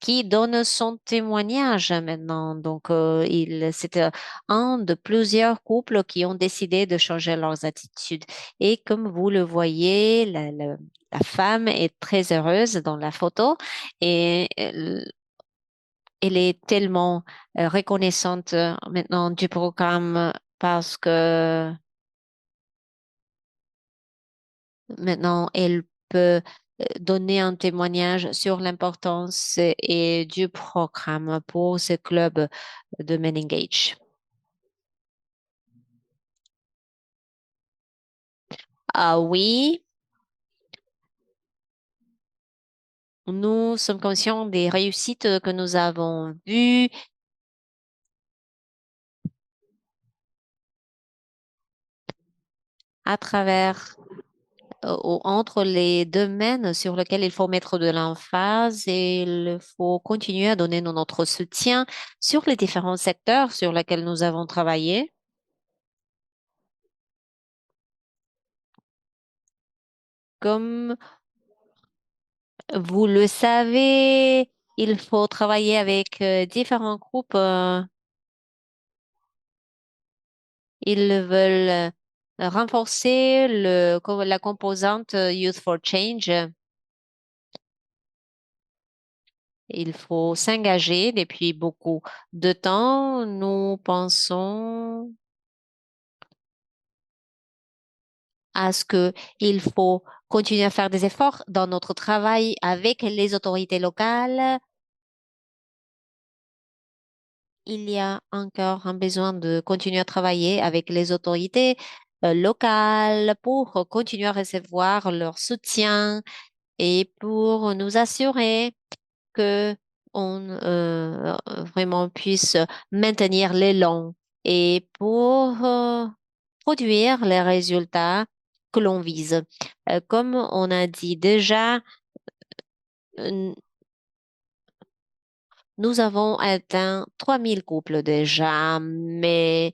qui donne son témoignage maintenant. Donc, c'était un de plusieurs couples qui ont décidé de changer leurs attitudes. Et comme vous le voyez, la femme est très heureuse dans la photo et elle est tellement reconnaissante maintenant du programme parce que maintenant elle peut donner un témoignage sur l'importance et du programme pour ce club de Men Engage. Ah oui, nous sommes conscients des réussites que nous avons vues à travers entre les domaines sur lesquels il faut mettre de l'emphase et il faut continuer à donner notre soutien sur les différents secteurs sur lesquels nous avons travaillé. Comme vous le savez, il faut travailler avec différents groupes. Ils veulent renforcer la composante Youth for Change. Il faut s'engager depuis beaucoup de temps. Nous pensons à ce que il faut continuer à faire des efforts dans notre travail avec les autorités locales. Il y a encore un besoin de continuer à travailler avec les autorités locales pour continuer à recevoir leur soutien et pour nous assurer que on vraiment puisse maintenir l'élan et pour produire les résultats que l'on vise. Comme on a dit déjà, euh, nous avons atteint 3000 couples déjà, mais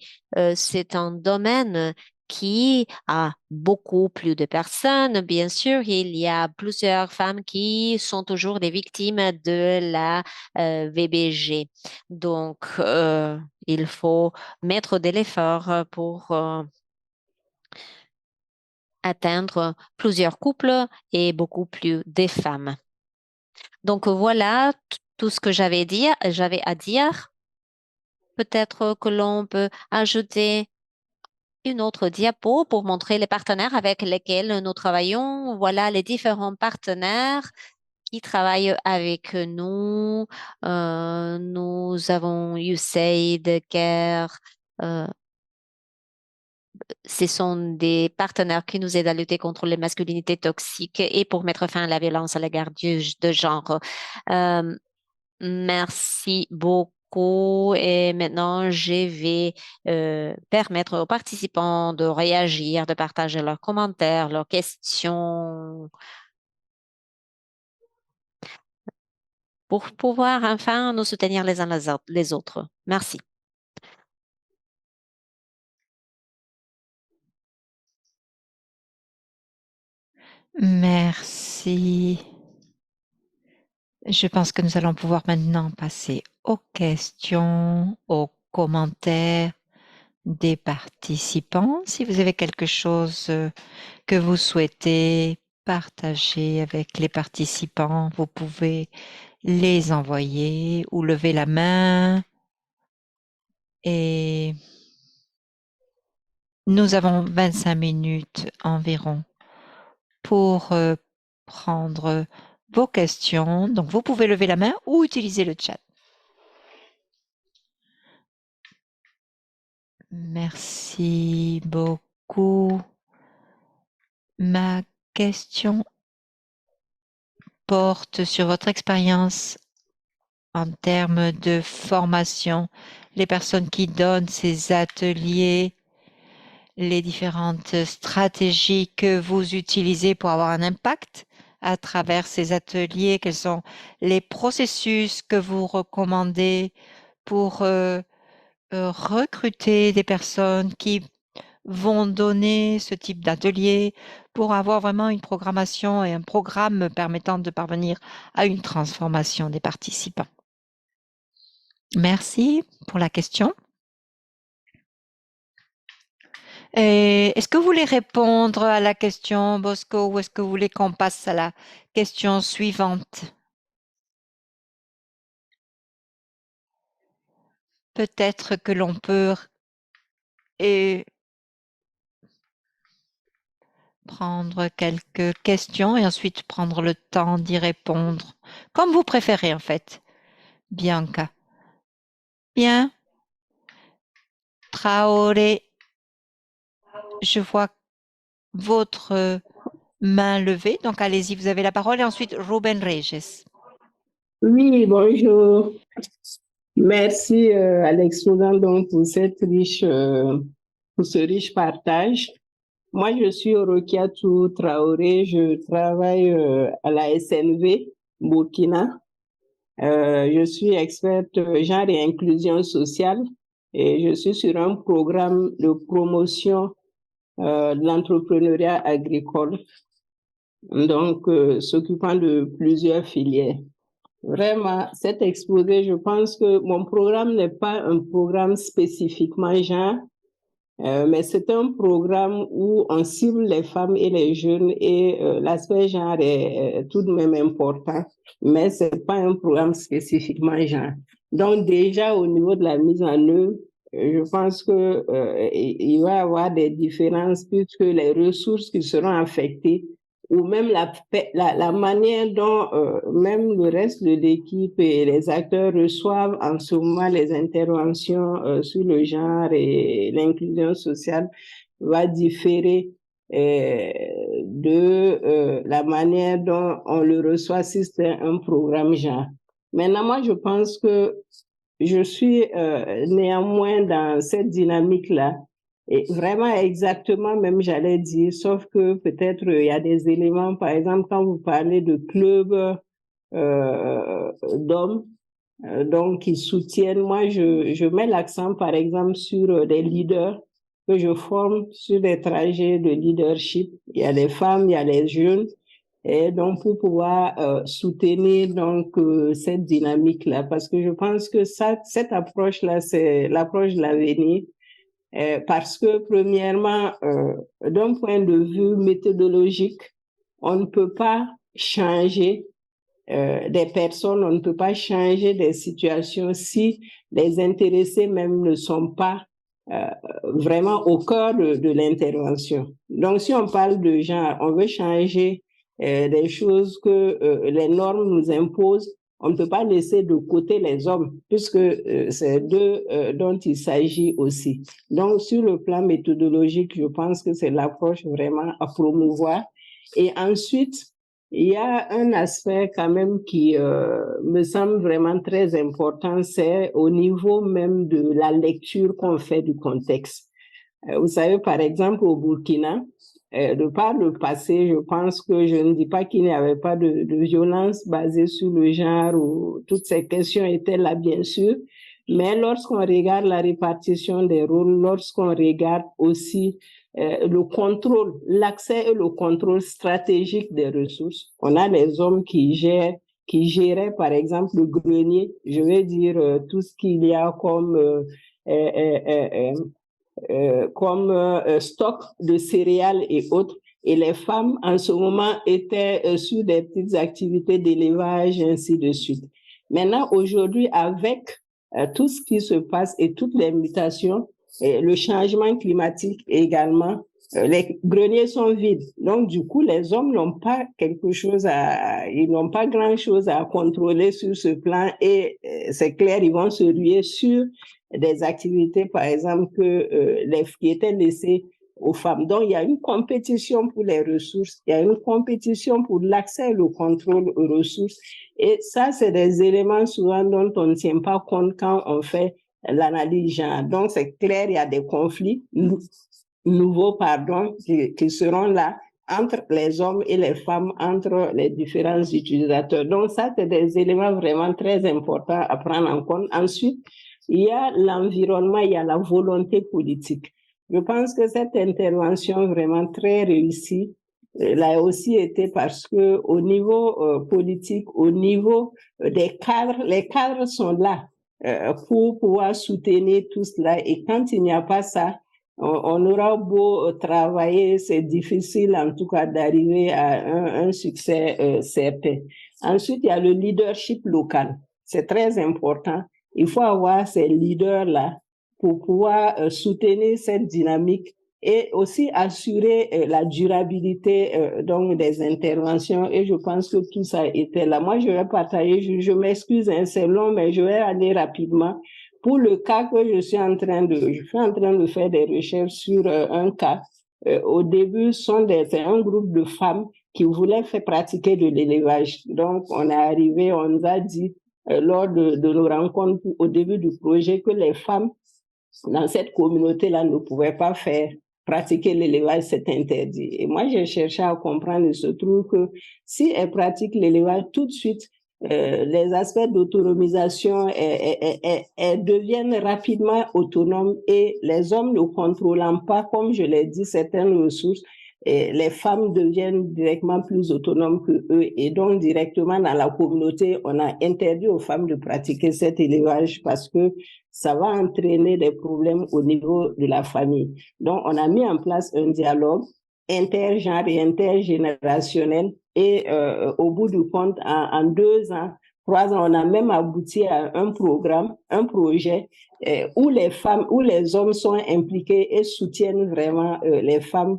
c'est un domaine qui a beaucoup plus de personnes. Bien sûr, il y a plusieurs femmes qui sont toujours des victimes de la VBG. Donc, il faut mettre de l'effort pour atteindre plusieurs couples et beaucoup plus des femmes. Donc voilà tout ce que j'avais à dire. Peut-être que l'on peut ajouter une autre diapo pour montrer les partenaires avec lesquels nous travaillons. Voilà les différents partenaires qui travaillent avec nous. Nous avons USAID, CARE. euh, Ce sont des partenaires qui nous aident à lutter contre les masculinités toxiques et pour mettre fin à la violence à l'égard de genre. Euh, Merci beaucoup. Et maintenant, je vais permettre aux participants de réagir, de partager leurs commentaires, leurs questions, pour pouvoir enfin nous soutenir les uns les autres. Merci. Merci. Je pense que nous allons pouvoir maintenant passer aux questions, aux commentaires des participants. Si vous avez quelque chose que vous souhaitez partager avec les participants, vous pouvez les envoyer ou lever la main. Et nous avons 25 minutes environ pour prendre vos questions. Donc, vous pouvez lever la main ou utiliser le chat. Merci beaucoup. Ma question porte sur votre expérience en termes de formation, les personnes qui donnent ces ateliers, les différentes stratégies que vous utilisez pour avoir un impact à travers ces ateliers, quels sont les processus que vous recommandez pour recruter des personnes qui vont donner ce type d'atelier pour avoir vraiment une programmation et un programme permettant de parvenir à une transformation des participants. Merci pour la question. Est-ce que vous voulez répondre à la question, Bosco, ou est-ce que vous voulez qu'on passe à la question suivante? Peut-être que l'on peut prendre quelques questions et ensuite prendre le temps d'y répondre, comme vous préférez en fait, Bianca. Bien. Traoré, je vois votre main levée, donc allez-y, vous avez la parole. Et ensuite, Ruben Reyes. Oui, bonjour. Merci Alex Soudan donc pour pour ce riche partage. Moi, je suis Orokiatou Traoré, je travaille à la SNV Burkina. Je suis experte genre et inclusion sociale et je suis sur un programme de promotion de l'entrepreneuriat agricole, donc s'occupant de plusieurs filières. Vraiment, cet exposé, je pense que mon programme n'est pas un programme spécifiquement genre, mais c'est un programme où on cible les femmes et les jeunes et l'aspect genre est tout de même important, mais c'est pas un programme spécifiquement genre. Donc déjà au niveau de la mise en œuvre, je pense que il va y avoir des différences puisque les ressources qui seront affectées ou même la manière dont même le reste de l'équipe et les acteurs reçoivent en ce moment les interventions sur le genre et l'inclusion sociale va différer de la manière dont on le reçoit si c'est un programme genre. Maintenant, moi, je pense que je suis néanmoins dans cette dynamique-là. Et vraiment exactement, même j'allais dire, sauf que peut-être il y a des éléments, par exemple, quand vous parlez de clubs d'hommes, donc qui soutiennent, moi je mets l'accent par exemple sur des leaders que je forme sur des trajets de leadership. Il y a les femmes, il y a les jeunes. Et donc, pour pouvoir soutenir donc cette dynamique-là, parce que je pense que cette approche-là, c'est l'approche de l'avenir. parce que premièrement, d'un point de vue méthodologique, on ne peut pas changer des personnes, on ne peut pas changer des situations si les intéressés même ne sont pas vraiment au cœur de l'intervention. Donc, si on parle de genre, on veut changer des choses que les normes nous imposent, on ne peut pas laisser de côté les hommes, puisque c'est d'eux dont il s'agit aussi. Donc, sur le plan méthodologique, je pense que c'est l'approche vraiment à promouvoir. Et ensuite, il y a un aspect quand même qui me semble vraiment très important, c'est au niveau même de la lecture qu'on fait du contexte. Vous savez, par exemple, au Burkina, de par le passé, je pense que je ne dis pas qu'il n'y avait pas de violence basée sur le genre, ou toutes ces questions étaient là, bien sûr, mais lorsqu'on regarde la répartition des rôles, lorsqu'on regarde aussi le contrôle, l'accès et le contrôle stratégique des ressources, on a les hommes qui géraient, par exemple, le grenier, je vais dire tout ce qu'il y a comme stock de céréales et autres. Et les femmes, en ce moment, étaient sur des petites activités d'élevage, ainsi de suite. Maintenant, aujourd'hui, avec tout ce qui se passe et toutes les mutations, et le changement climatique également, les greniers sont vides. Donc, du coup, les hommes n'ont pas ils n'ont pas grand-chose à contrôler sur ce plan et c'est clair, ils vont se ruer sur des activités, par exemple, qui étaient laissées aux femmes. Donc, il y a une compétition pour les ressources, il y a une compétition pour l'accès et le contrôle aux ressources. Et ça, c'est des éléments souvent dont on ne tient pas compte quand on fait l'analyse genre. Donc, c'est clair, il y a des conflits nouveaux, qui seront là entre les hommes et les femmes, entre les différents utilisateurs. Donc, ça, c'est des éléments vraiment très importants à prendre en compte. Ensuite, il y a l'environnement, il y a la volonté politique. Je pense que cette intervention vraiment très réussie l'a aussi été parce que au niveau politique, au niveau des cadres, les cadres sont là pour pouvoir soutenir tout cela. Et quand il n'y a pas ça, on aura beau travailler, c'est difficile en tout cas d'arriver à un succès certain. Ensuite, il y a le leadership local. C'est très important. Il faut avoir ces leaders-là pour pouvoir soutenir cette dynamique et aussi assurer la durabilité donc des interventions. Et je pense que tout ça était là. Moi, je vais partager, je m'excuse, hein, c'est long, mais je vais aller rapidement. Pour le cas que je suis en train de faire des recherches sur un cas. Au début, c'est un groupe de femmes qui voulaient faire pratiquer de l'élevage. Donc, on est arrivé, on nous a dit, lors de nos rencontres au début du projet, que les femmes dans cette communauté-là ne pouvaient pas pratiquer l'élevage, c'est interdit. Et moi, j'ai cherché à comprendre, il se trouve que si elles pratiquent l'élevage, tout de suite, les aspects d'autonomisation, elles deviennent rapidement autonomes et les hommes ne contrôlant pas, comme je l'ai dit, certaines ressources, et les femmes deviennent directement plus autonomes que eux. Et donc, directement dans la communauté, on a interdit aux femmes de pratiquer cet élevage parce que ça va entraîner des problèmes au niveau de la famille. Donc, on a mis en place un dialogue intergenre et intergénérationnel et au bout du compte, en 2 ans, 3 ans, on a même abouti à un programme, un projet où les hommes sont impliqués et soutiennent vraiment les femmes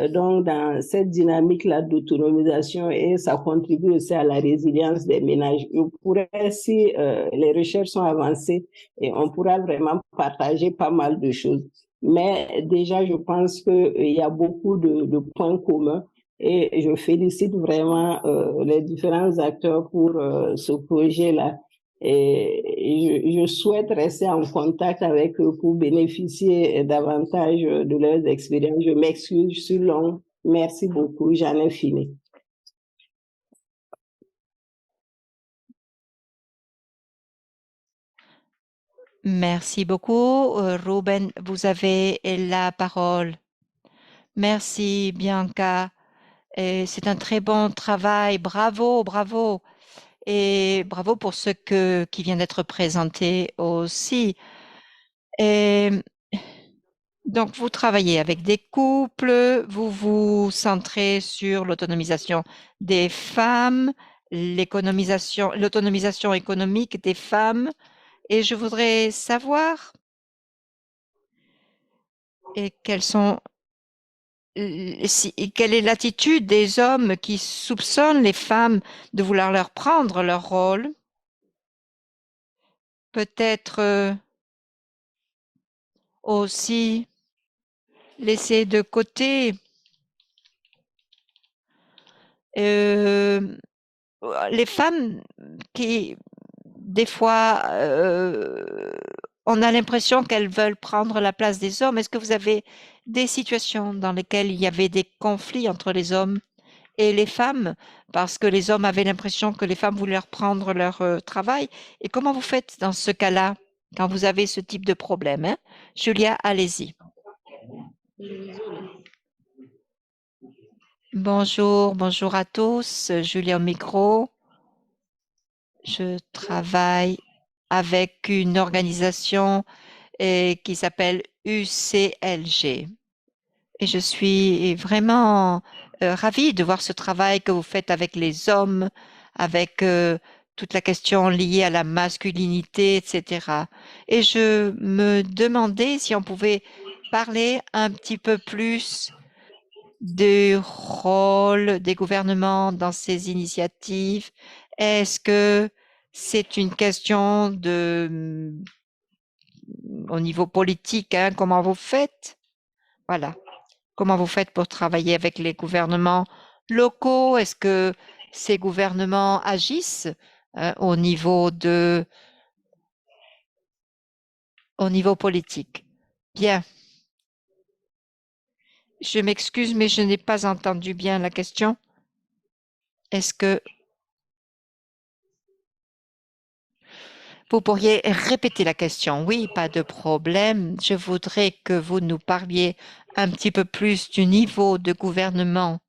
donc dans cette dynamique-là d'autonomisation et ça contribue aussi à la résilience des ménages. On pourrait, si les recherches sont avancées, et on pourra vraiment partager pas mal de choses. Mais déjà, je pense qu'il y a beaucoup de points communs et je félicite vraiment les différents acteurs pour ce projet-là. Et je souhaite rester en contact avec eux pour bénéficier davantage de leurs expériences. Je m'excuse, je suis longue. Merci beaucoup, j'en ai fini. Merci beaucoup. Ruben, vous avez la parole. Merci, Bianca. C'est un très bon travail. Bravo, bravo. Et bravo pour ce qui vient d'être présenté aussi. Et Donc, vous travaillez avec des couples, vous vous centrez sur l'autonomisation des femmes, l'autonomisation économique des femmes, et je voudrais savoir quelle est l'attitude des hommes qui soupçonnent les femmes de vouloir leur prendre leur rôle. Peut-être aussi laisser de côté les femmes qui, des fois, on a l'impression qu'elles veulent prendre la place des hommes. Est-ce que vous avez des situations dans lesquelles il y avait des conflits entre les hommes et les femmes parce que les hommes avaient l'impression que les femmes voulaient leur prendre leur travail? Et comment vous faites dans ce cas-là quand vous avez ce type de problème, hein? Julia, allez-y. Bonjour à tous. Julia au micro. Je travaille avec une organisation qui s'appelle UCLG. Et je suis vraiment ravie de voir ce travail que vous faites avec les hommes, avec toute la question liée à la masculinité, etc. Et je me demandais si on pouvait parler un petit peu plus du rôle des gouvernements dans ces initiatives. Est-ce que c'est une question au niveau politique, hein, comment vous faites? Voilà. Comment vous faites pour travailler avec les gouvernements locaux? Est-ce que ces gouvernements agissent au niveau politique? Bien. Je m'excuse, mais je n'ai pas entendu bien la question. Est-ce que vous pourriez répéter la question? Oui, pas de problème. Je voudrais que vous nous parliez un petit peu plus du niveau de gouvernement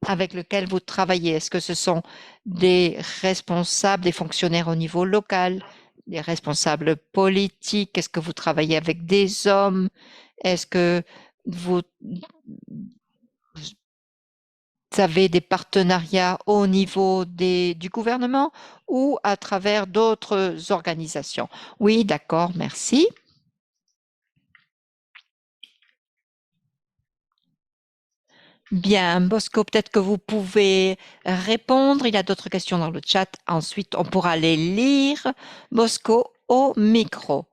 avec lequel vous travaillez. Est-ce que ce sont des responsables, des fonctionnaires au niveau local, des responsables politiques? Est-ce que vous travaillez avec des hommes? Est-ce que vous avez des partenariats au niveau du gouvernement ou à travers d'autres organisations? Oui, d'accord, merci. Bien, Bosco, peut-être que vous pouvez répondre. Il y a d'autres questions dans le chat. Ensuite, on pourra les lire. Bosco, au micro.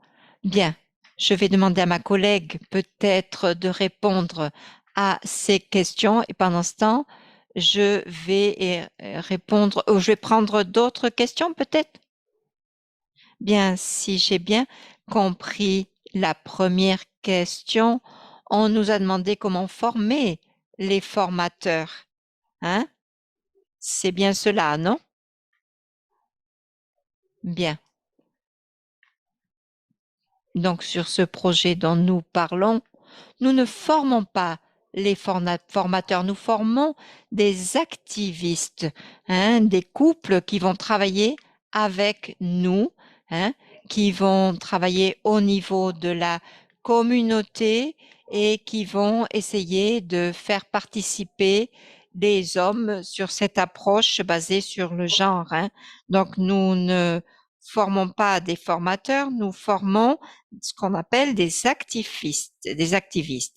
Bien, je vais demander à ma collègue peut-être de répondre à ces questions. Et pendant ce temps, je vais répondre, ou je vais prendre d'autres questions peut-être. Bien, si j'ai bien compris la première question, on nous a demandé comment former les formateurs, hein? C'est bien cela, non? Bien. Donc, sur ce projet dont nous parlons, nous ne formons pas les formateurs, nous formons des activistes, hein, des couples qui vont travailler avec nous, hein, qui vont travailler au niveau de la communauté et qui vont essayer de faire participer des hommes sur cette approche basée sur le genre, hein. Donc, nous ne formons pas des formateurs, nous formons ce qu'on appelle des activistes,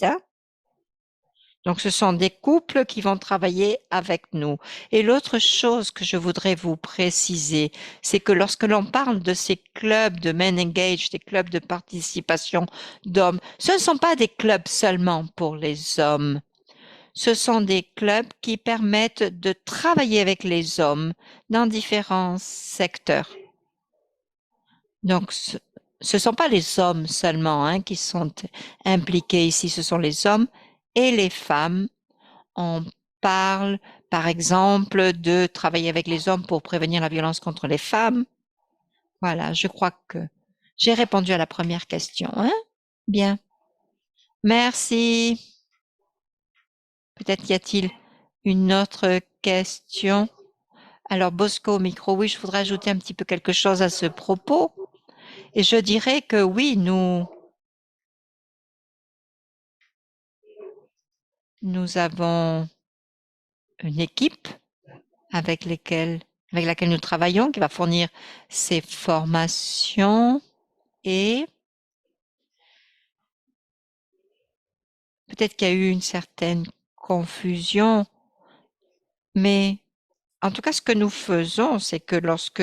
hein. Donc, ce sont des couples qui vont travailler avec nous. Et l'autre chose que je voudrais vous préciser, c'est que lorsque l'on parle de ces clubs de Men Engage, des clubs de participation d'hommes, ce ne sont pas des clubs seulement pour les hommes. Ce sont des clubs qui permettent de travailler avec les hommes dans différents secteurs. Donc, ce ne sont pas les hommes seulement, hein, qui sont impliqués ici, ce sont les hommes et les femmes. On parle, par exemple, de travailler avec les hommes pour prévenir la violence contre les femmes. Voilà, je crois que j'ai répondu à la première question, hein? Bien. Merci. Peut-être y a-t-il une autre question? Alors, Bosco au micro, oui, je voudrais ajouter un petit peu quelque chose à ce propos. Et je dirais que oui, nous Nous avons une équipe avec laquelle nous travaillons, qui va fournir ces formations et peut-être qu'il y a eu une certaine confusion, mais en tout cas, ce que nous faisons, c'est que lorsque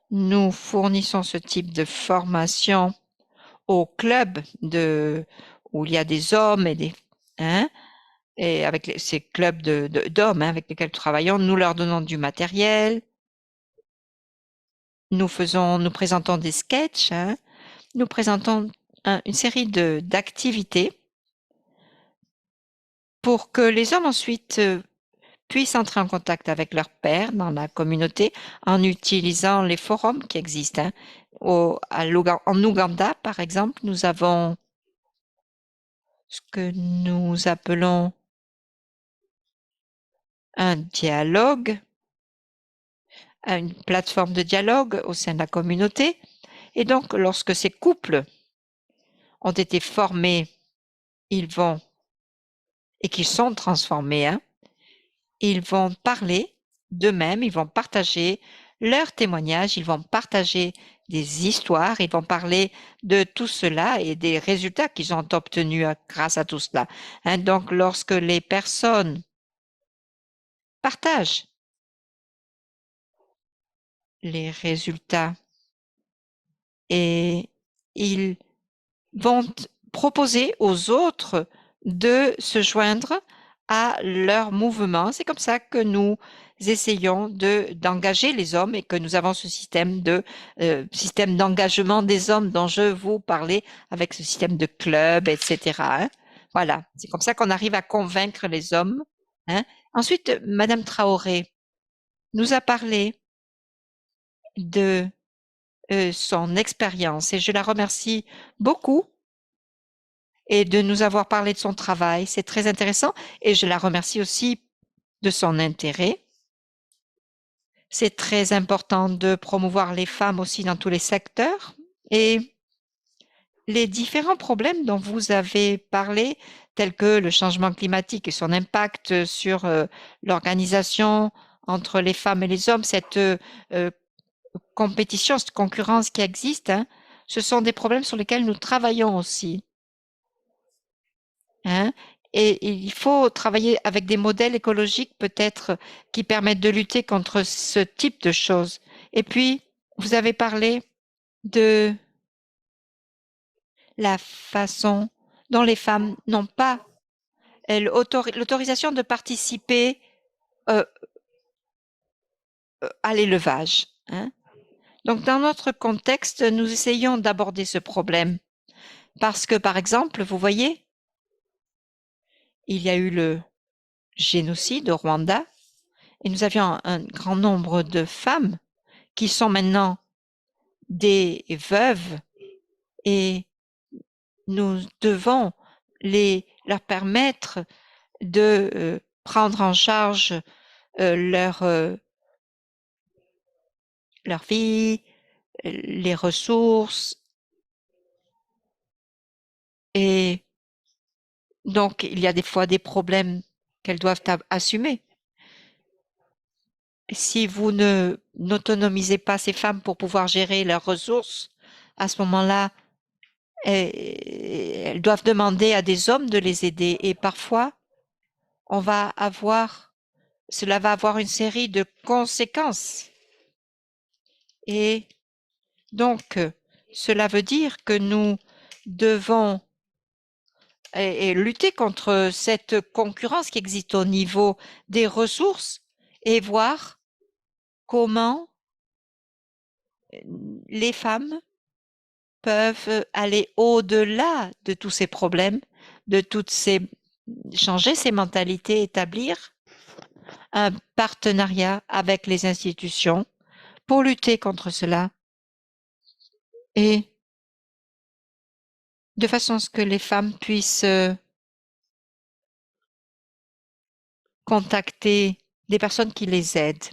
nous fournissons ce type de formation au club où il y a des hommes et avec ces clubs d'hommes avec lesquels nous travaillons, nous leur donnons du matériel, nous présentons des sketchs, nous présentons une série d'activités pour que les hommes ensuite puissent entrer en contact avec leurs pairs dans la communauté en utilisant les forums qui existent. En Ouganda, par exemple, nous avons ce que nous appelons un dialogue, une plateforme de dialogue au sein de la communauté. Et donc, lorsque ces couples ont été formés, et qu'ils sont transformés, ils vont parler d'eux-mêmes, ils vont partager leurs témoignages, ils vont partager des histoires, ils vont parler de tout cela et des résultats qu'ils ont obtenus grâce à tout cela. Donc, lorsque les personnes partagent les résultats et ils vont proposer aux autres de se joindre à leur mouvement. C'est comme ça que nous essayons d'engager les hommes et que nous avons ce système d'engagement des hommes dont je vous parlais avec ce système de club, etc. Voilà, c'est comme ça qu'on arrive à convaincre les hommes. Ensuite, Madame Traoré nous a parlé de son expérience et je la remercie beaucoup et de nous avoir parlé de son travail. C'est très intéressant et je la remercie aussi de son intérêt. C'est très important de promouvoir les femmes aussi dans tous les secteurs et les différents problèmes dont vous avez parlé, tels que le changement climatique et son impact sur l'organisation entre les femmes et les hommes, cette compétition, cette concurrence qui existe, ce sont des problèmes sur lesquels nous travaillons aussi. Et il faut travailler avec des modèles écologiques peut-être qui permettent de lutter contre ce type de choses. Et puis, vous avez parlé de la façon dont les femmes n'ont pas l'autorisation de participer à l'élevage. Donc, dans notre contexte, nous essayons d'aborder ce problème parce que, par exemple, vous voyez, il y a eu le génocide au Rwanda et nous avions un grand nombre de femmes qui sont maintenant des veuves et nous devons leur permettre de prendre en charge leur vie, les ressources. Et donc, il y a des fois des problèmes qu'elles doivent assumer. Si vous n'autonomisez pas ces femmes pour pouvoir gérer leurs ressources, à ce moment-là, elles doivent demander à des hommes de les aider. Et parfois, cela va avoir une série de conséquences. Et donc, cela veut dire que nous devons lutter contre cette concurrence qui existe au niveau des ressources et voir comment les femmes peuvent aller au-delà de tous ces problèmes, changer ces mentalités, établir un partenariat avec les institutions pour lutter contre cela et de façon à ce que les femmes puissent contacter des personnes qui les aident.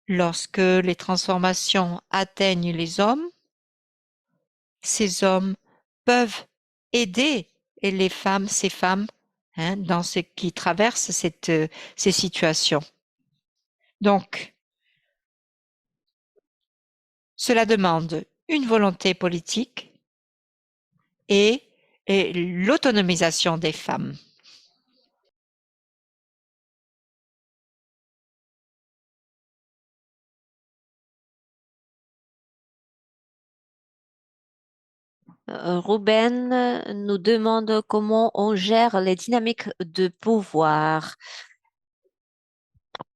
Lorsque les transformations atteignent les hommes, ces hommes peuvent aider ces femmes dans ce qui traverse ces situations. Donc, cela demande une volonté politique et l'autonomisation des femmes. Ruben nous demande comment on gère les dynamiques de pouvoir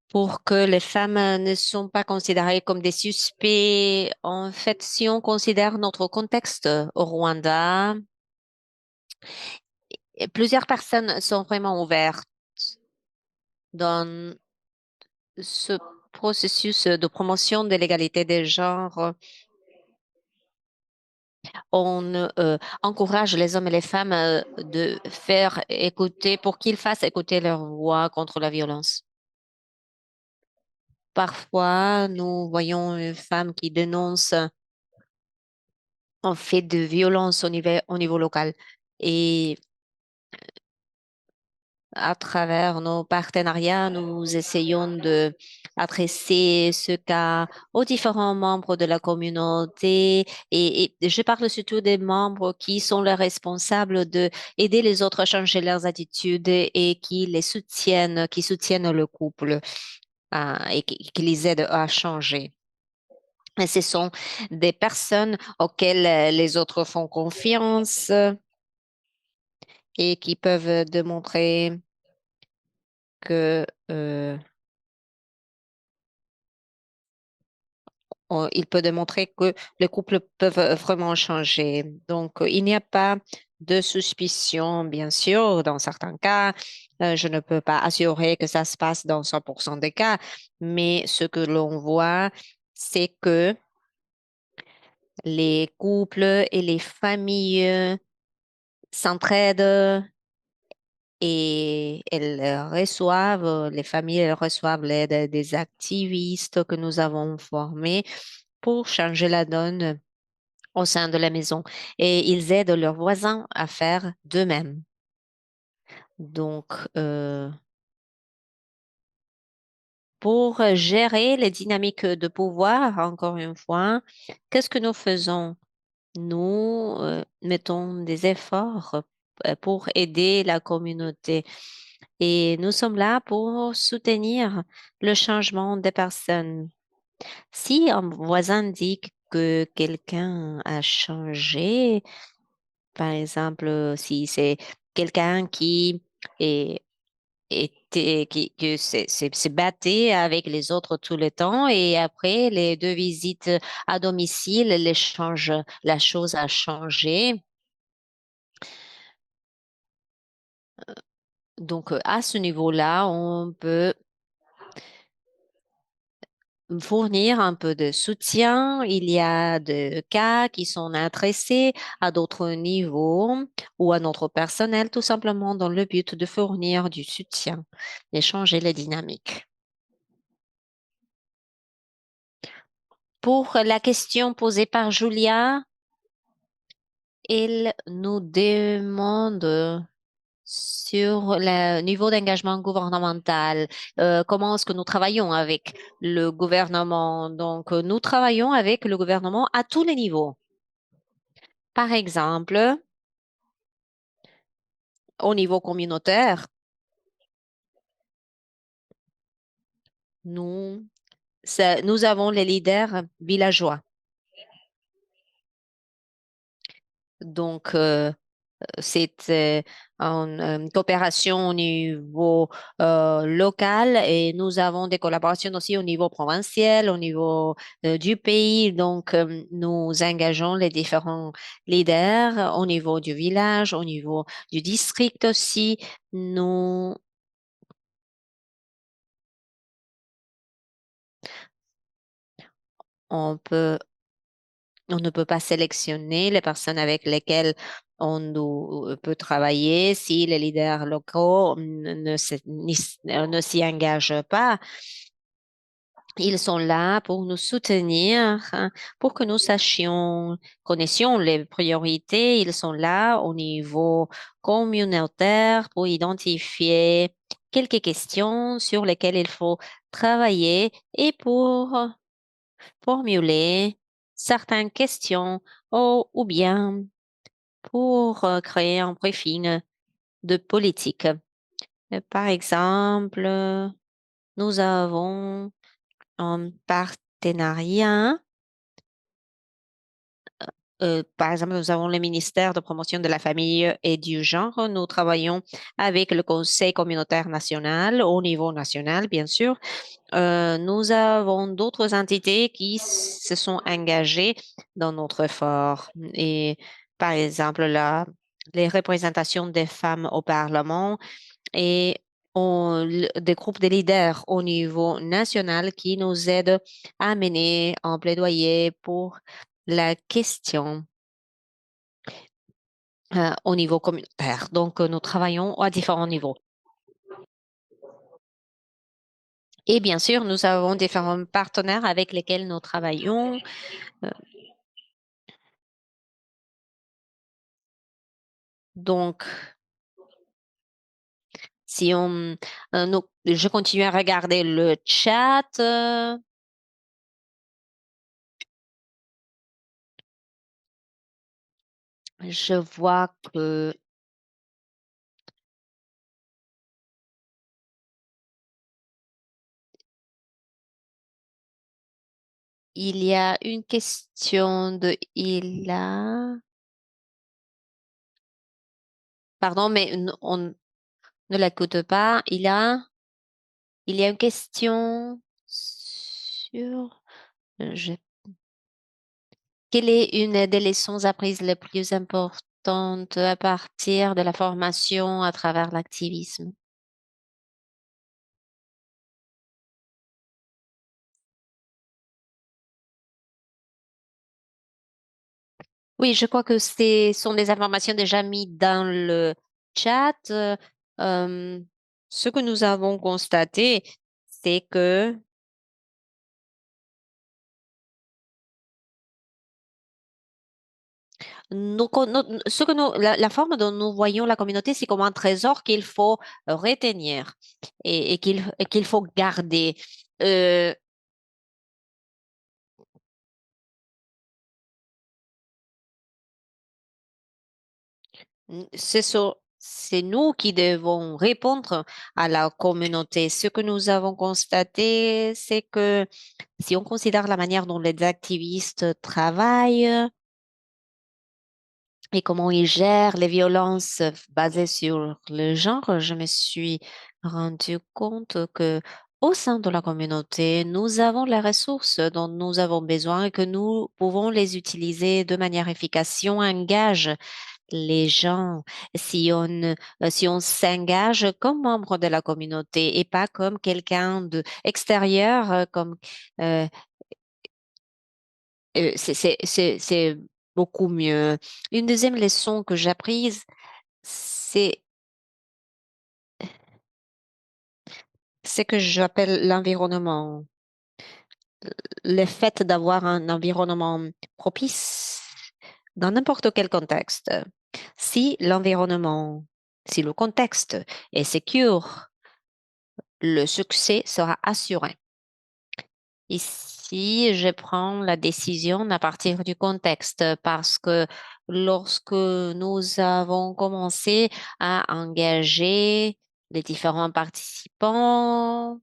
pour que les femmes ne sont pas considérées comme des suspects. En fait, si on considère notre contexte au Rwanda, plusieurs personnes sont vraiment ouvertes dans ce processus de promotion de l'égalité des genres. On encourage les hommes et les femmes de faire écouter, pour qu'ils fassent écouter leur voix contre la violence. Parfois, nous voyons une femme qui dénonce un fait de violence au niveau local. Et à travers nos partenariats, nous essayons de adresser ce cas aux différents membres de la communauté. Et je parle surtout des membres qui sont les responsables de aider les autres à changer leurs attitudes et qui les soutiennent, qui soutiennent le couple, et qui les aident à changer. Et ce sont des personnes auxquelles les autres font confiance et qui peuvent démontrer que il peut démontrer que les couples peuvent vraiment changer. Donc, il n'y a pas de suspicion, bien sûr, dans certains cas. Je ne peux pas assurer que ça se passe dans 100% des cas, mais ce que l'on voit, c'est que les couples et les familles s'entraident et les familles elles reçoivent l'aide des activistes que nous avons formés pour changer la donne au sein de la maison et ils aident leurs voisins à faire d'eux-mêmes. Donc, pour gérer les dynamiques de pouvoir, encore une fois, qu'est-ce que nous faisons? Nous mettons des efforts pour aider la communauté et nous sommes là pour soutenir le changement des personnes. Si un voisin dit que quelqu'un a changé, par exemple, si c'est quelqu'un qui est, se battait avec les autres tout le temps et après les deux visites à domicile, la chose a changé. Donc, à ce niveau-là, on peut fournir un peu de soutien. Il y a des cas qui sont adressés à d'autres niveaux ou à notre personnel, tout simplement dans le but de fournir du soutien et changer les dynamiques. Pour la question posée par Julia, elle nous demande sur le niveau d'engagement gouvernemental, comment est-ce que nous travaillons avec le gouvernement? Donc, nous travaillons avec le gouvernement à tous les niveaux. Par exemple, au niveau communautaire, nous, nous avons les leaders villageois. Donc, c'est en coopération au niveau local et nous avons des collaborations aussi au niveau provincial, au niveau du pays. Donc, nous engageons les différents leaders au niveau du village, au niveau du district aussi. Nous, on peut On ne peut pas sélectionner les personnes avec lesquelles peut travailler si les leaders locaux ne s'y engagent pas. Ils sont là pour nous soutenir, hein, pour que nous connaissions les priorités. Ils sont là au niveau communautaire pour identifier quelques questions sur lesquelles il faut travailler et pour formuler certaines questions ou bien pour créer un briefing de politique. Par exemple, nous avons un partenariat. Par exemple, nous avons le ministère de promotion de la famille et du genre. Nous travaillons avec le Conseil communautaire national au niveau national, bien sûr. Nous avons d'autres entités qui se sont engagées dans notre effort. Et par exemple, les représentations des femmes au Parlement et des groupes de leaders au niveau national qui nous aident à mener un plaidoyer pour la question au niveau communautaire. Donc, nous travaillons à différents niveaux. Et bien sûr, nous avons différents partenaires avec lesquels nous travaillons. Euh, Donc, si je continue à regarder le chat. Je vois que il y a une question de Ila. Pardon, mais on ne l'écoute pas. Il y a une question sur je- quelle est une des leçons apprises les plus importantes à partir de la formation à travers l'activisme? Oui, je crois que ce sont des informations déjà mises dans le chat. Euh, Ce que nous avons constaté, c'est que la forme dont nous voyons la communauté, c'est comme un trésor qu'il faut retenir et qu'il faut garder. Euh, c'est nous qui devons répondre à la communauté. Ce que nous avons constaté, c'est que si on considère la manière dont les activistes travaillent, et comment ils gèrent les violences basées sur le genre, je me suis rendu compte que au sein de la communauté, nous avons les ressources dont nous avons besoin et que nous pouvons les utiliser de manière efficace. Si on engage les gens, si on s'engage comme membre de la communauté et pas comme quelqu'un de extérieur, euh, c'est beaucoup mieux. Une deuxième leçon que j'ai apprise, c'est ce que j'appelle l'environnement. Le fait d'avoir un environnement propice dans n'importe quel contexte. Si l'environnement, si le contexte est sécure, le succès sera assuré. Ici, je prends la décision à partir du contexte parce que lorsque nous avons commencé à engager les différents participants,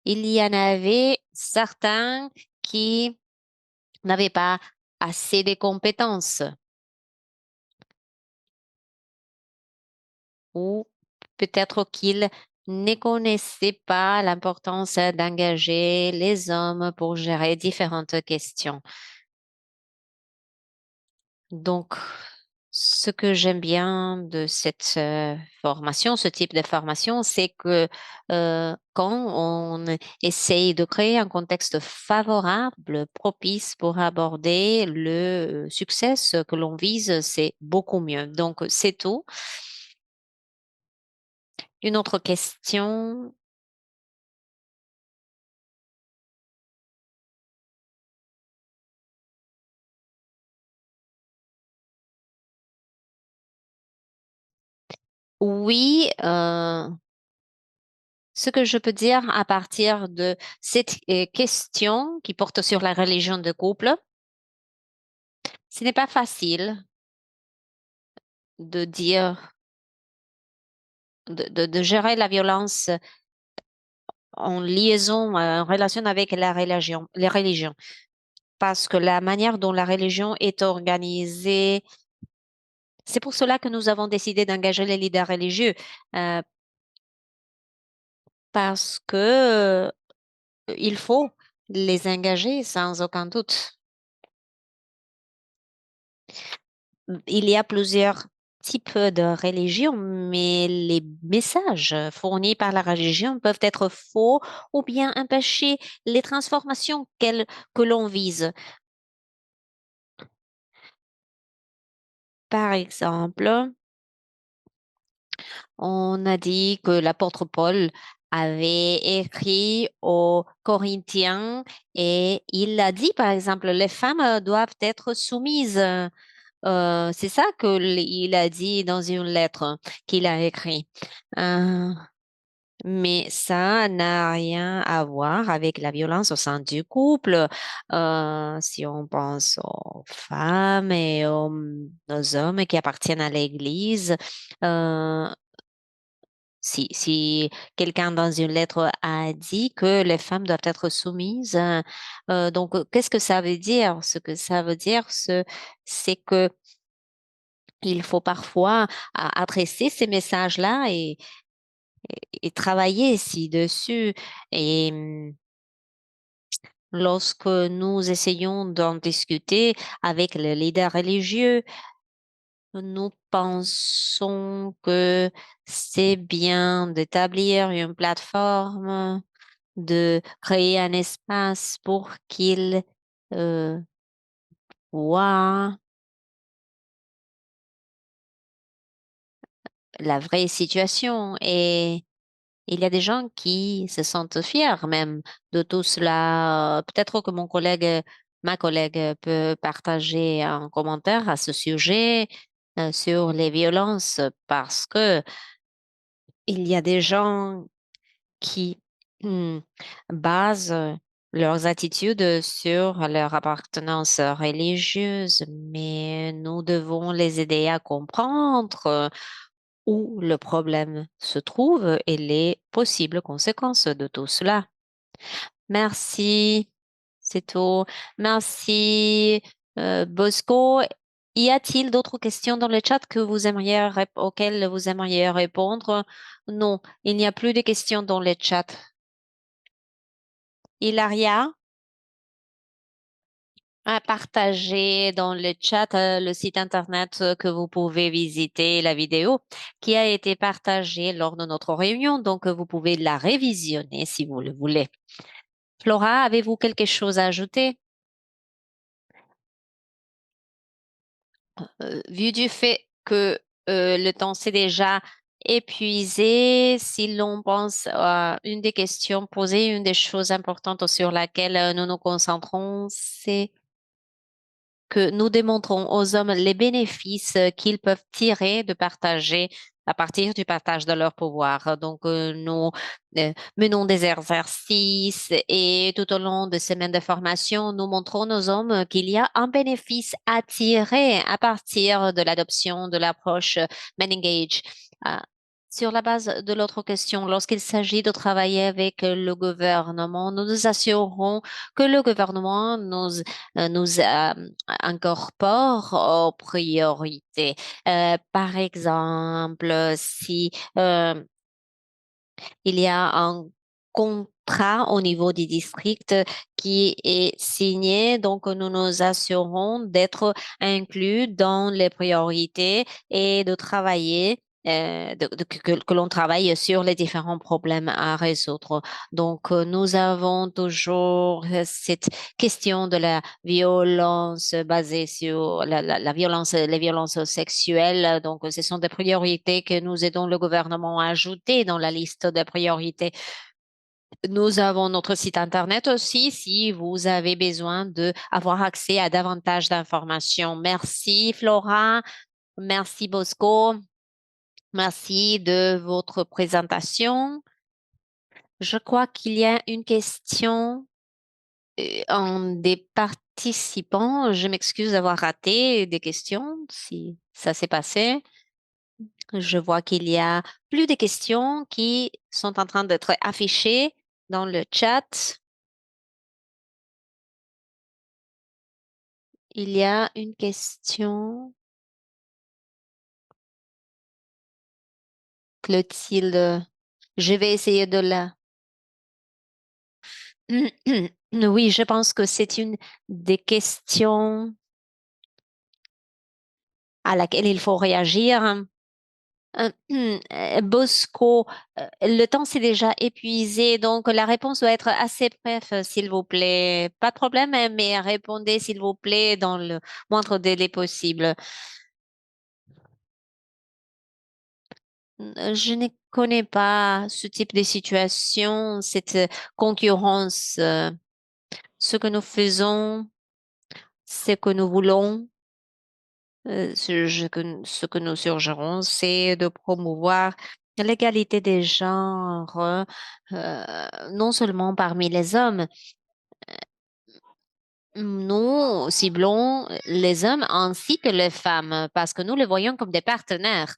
il y en avait certains qui n'avaient pas assez de compétences ou peut-être qu'ils ne connaissaient pas l'importance d'engager les hommes pour gérer différentes questions. Donc, ce que j'aime bien de cette formation, ce type de formation, c'est que quand on essaye de créer un contexte favorable, propice pour aborder le succès, ce que l'on vise, c'est beaucoup mieux. Donc, c'est tout. Une autre question. Oui, ce que je peux dire à partir de cette question qui porte sur la religion de couple, ce n'est pas facile de dire, de gérer la violence en liaison, en relation avec la religion, les religions, parce que la manière dont la religion est organisée, c'est pour cela que nous avons décidé d'engager les leaders religieux, euh, parce que il faut les engager sans aucun doute. Il y a plusieurs types de religions, mais les messages fournis par la religion peuvent être faux ou bien empêcher les transformations que l'on vise. Par exemple, on a dit que l'apôtre Paul avait écrit aux Corinthiens et il a dit, par exemple, les femmes doivent être soumises. C'est ça qu'il a dit dans une lettre qu'il a écrite. Euh, mais ça n'a rien à voir avec la violence au sein du couple. Si on pense aux femmes et aux hommes qui appartiennent à l'Église, euh, si quelqu'un dans une lettre a dit que les femmes doivent être soumises, donc qu'est-ce que ça veut dire? Ce que ça veut dire, c'est que il faut parfois adresser ces messages-là et travailler ci-dessus. Et lorsque nous essayons d'en discuter avec les leaders religieux, nous pensons que c'est bien d'établir une plateforme, de créer un espace pour qu'ils euh, voient la vraie situation. Et il y a des gens qui se sentent fiers même de tout cela. Peut-être que ma collègue peut partager un commentaire à ce sujet sur les violences parce que il y a des gens qui hmm, basent leurs attitudes sur leur appartenance religieuse, mais nous devons les aider à comprendre où le problème se trouve et les possibles conséquences de tout cela. Merci, c'est tout. Merci, Bosco. Y a-t-il d'autres questions dans le chat auxquelles vous aimeriez répondre? Non, il n'y a plus de questions dans le chat. Hilaria a partagé dans le chat le site internet que vous pouvez visiter, la vidéo qui a été partagée lors de notre réunion, donc vous pouvez la révisionner si vous le voulez. Flora, avez-vous quelque chose à ajouter? Vu du fait que le temps s'est déjà épuisé, si l'on pense à une des questions posées, une des choses importantes sur laquelle nous nous concentrons, c'est que nous démontrons aux hommes les bénéfices qu'ils peuvent tirer de partager à partir du partage de leur pouvoir. Donc, nous menons des exercices et tout au long de semaines de formation, nous montrons aux hommes qu'il y a un bénéfice à tirer à partir de l'adoption de l'approche Men Engage. Euh, Sur la base de l'autre question, lorsqu'il s'agit de travailler avec le gouvernement, nous nous assurons que le gouvernement nous incorpore aux priorités. Par exemple, si il y a un contrat au niveau du district qui est signé, donc nous nous assurons d'être inclus dans les priorités et de travailler. Que l'on travaille sur les différents problèmes à résoudre. Donc, nous avons toujours cette question de la violence basée sur la violence, les violences sexuelles. Donc, ce sont des priorités que nous aidons le gouvernement à ajouter dans la liste de priorités. Nous avons notre site Internet aussi si vous avez besoin d'avoir accès à davantage d'informations. Merci Flora, merci Bosco. Merci de votre présentation. Je crois qu'il y a une question en des participants. Je m'excuse d'avoir raté des questions si ça s'est passé. Je vois qu'il y a plus de questions qui sont en train d'être affichées dans le chat. Il y a une question. Clotilde, je vais essayer de la... Oui, je pense que c'est une des questions à laquelle il faut réagir. Bosco, le temps s'est déjà épuisé, donc la réponse doit être assez brève, s'il vous plaît. Pas de problème, hein, mais répondez, s'il vous plaît, dans le moindre délai possible. Je ne connais pas ce type de situation, cette concurrence. Ce que nous faisons, ce que nous voulons, ce que nous suggérons, c'est de promouvoir l'égalité des genres, non seulement parmi les hommes. Nous ciblons les hommes ainsi que les femmes parce que nous les voyons comme des partenaires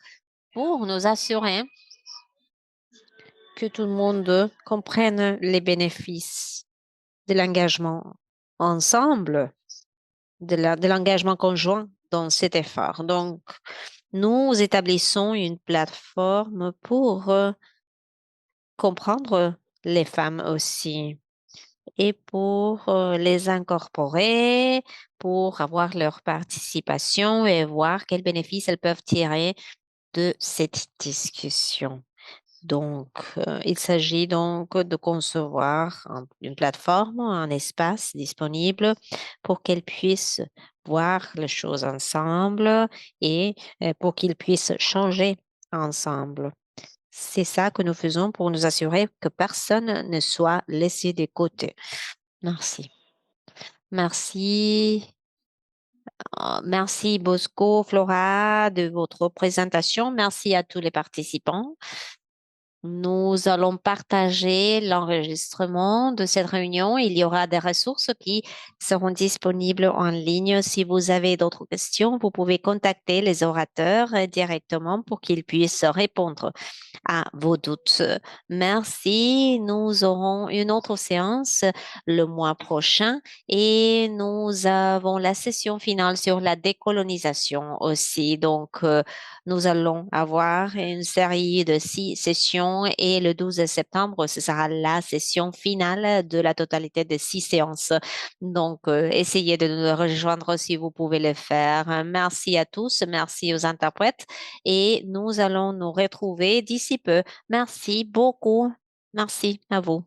pour nous assurer que tout le monde comprenne les bénéfices de l'engagement ensemble, de l'engagement conjoint dans cet effort. Donc, nous établissons une plateforme pour comprendre les femmes aussi et pour les incorporer, pour avoir leur participation et voir quels bénéfices elles peuvent tirer de cette discussion. Donc, il s'agit donc de concevoir une plateforme, un espace disponible pour qu'elles puissent voir les choses ensemble et pour qu'ils puissent changer ensemble. C'est ça que nous faisons pour nous assurer que personne ne soit laissé de côté. Merci. Merci. Merci Bosco, Flora, de votre présentation. Merci à tous les participants. Nous allons partager l'enregistrement de cette réunion. Il y aura des ressources qui seront disponibles en ligne. Si vous avez d'autres questions, vous pouvez contacter les orateurs directement pour qu'ils puissent répondre à vos doutes. Merci. Nous aurons une autre séance le mois prochain et nous avons la session finale sur la décolonisation aussi. Donc, nous allons avoir une série de 6 sessions et le 12 septembre, ce sera la session finale de la totalité de 6 séances. Donc, essayez de nous rejoindre si vous pouvez le faire. Merci à tous, merci aux interprètes et nous allons nous retrouver d'ici peu. Merci beaucoup. Merci à vous.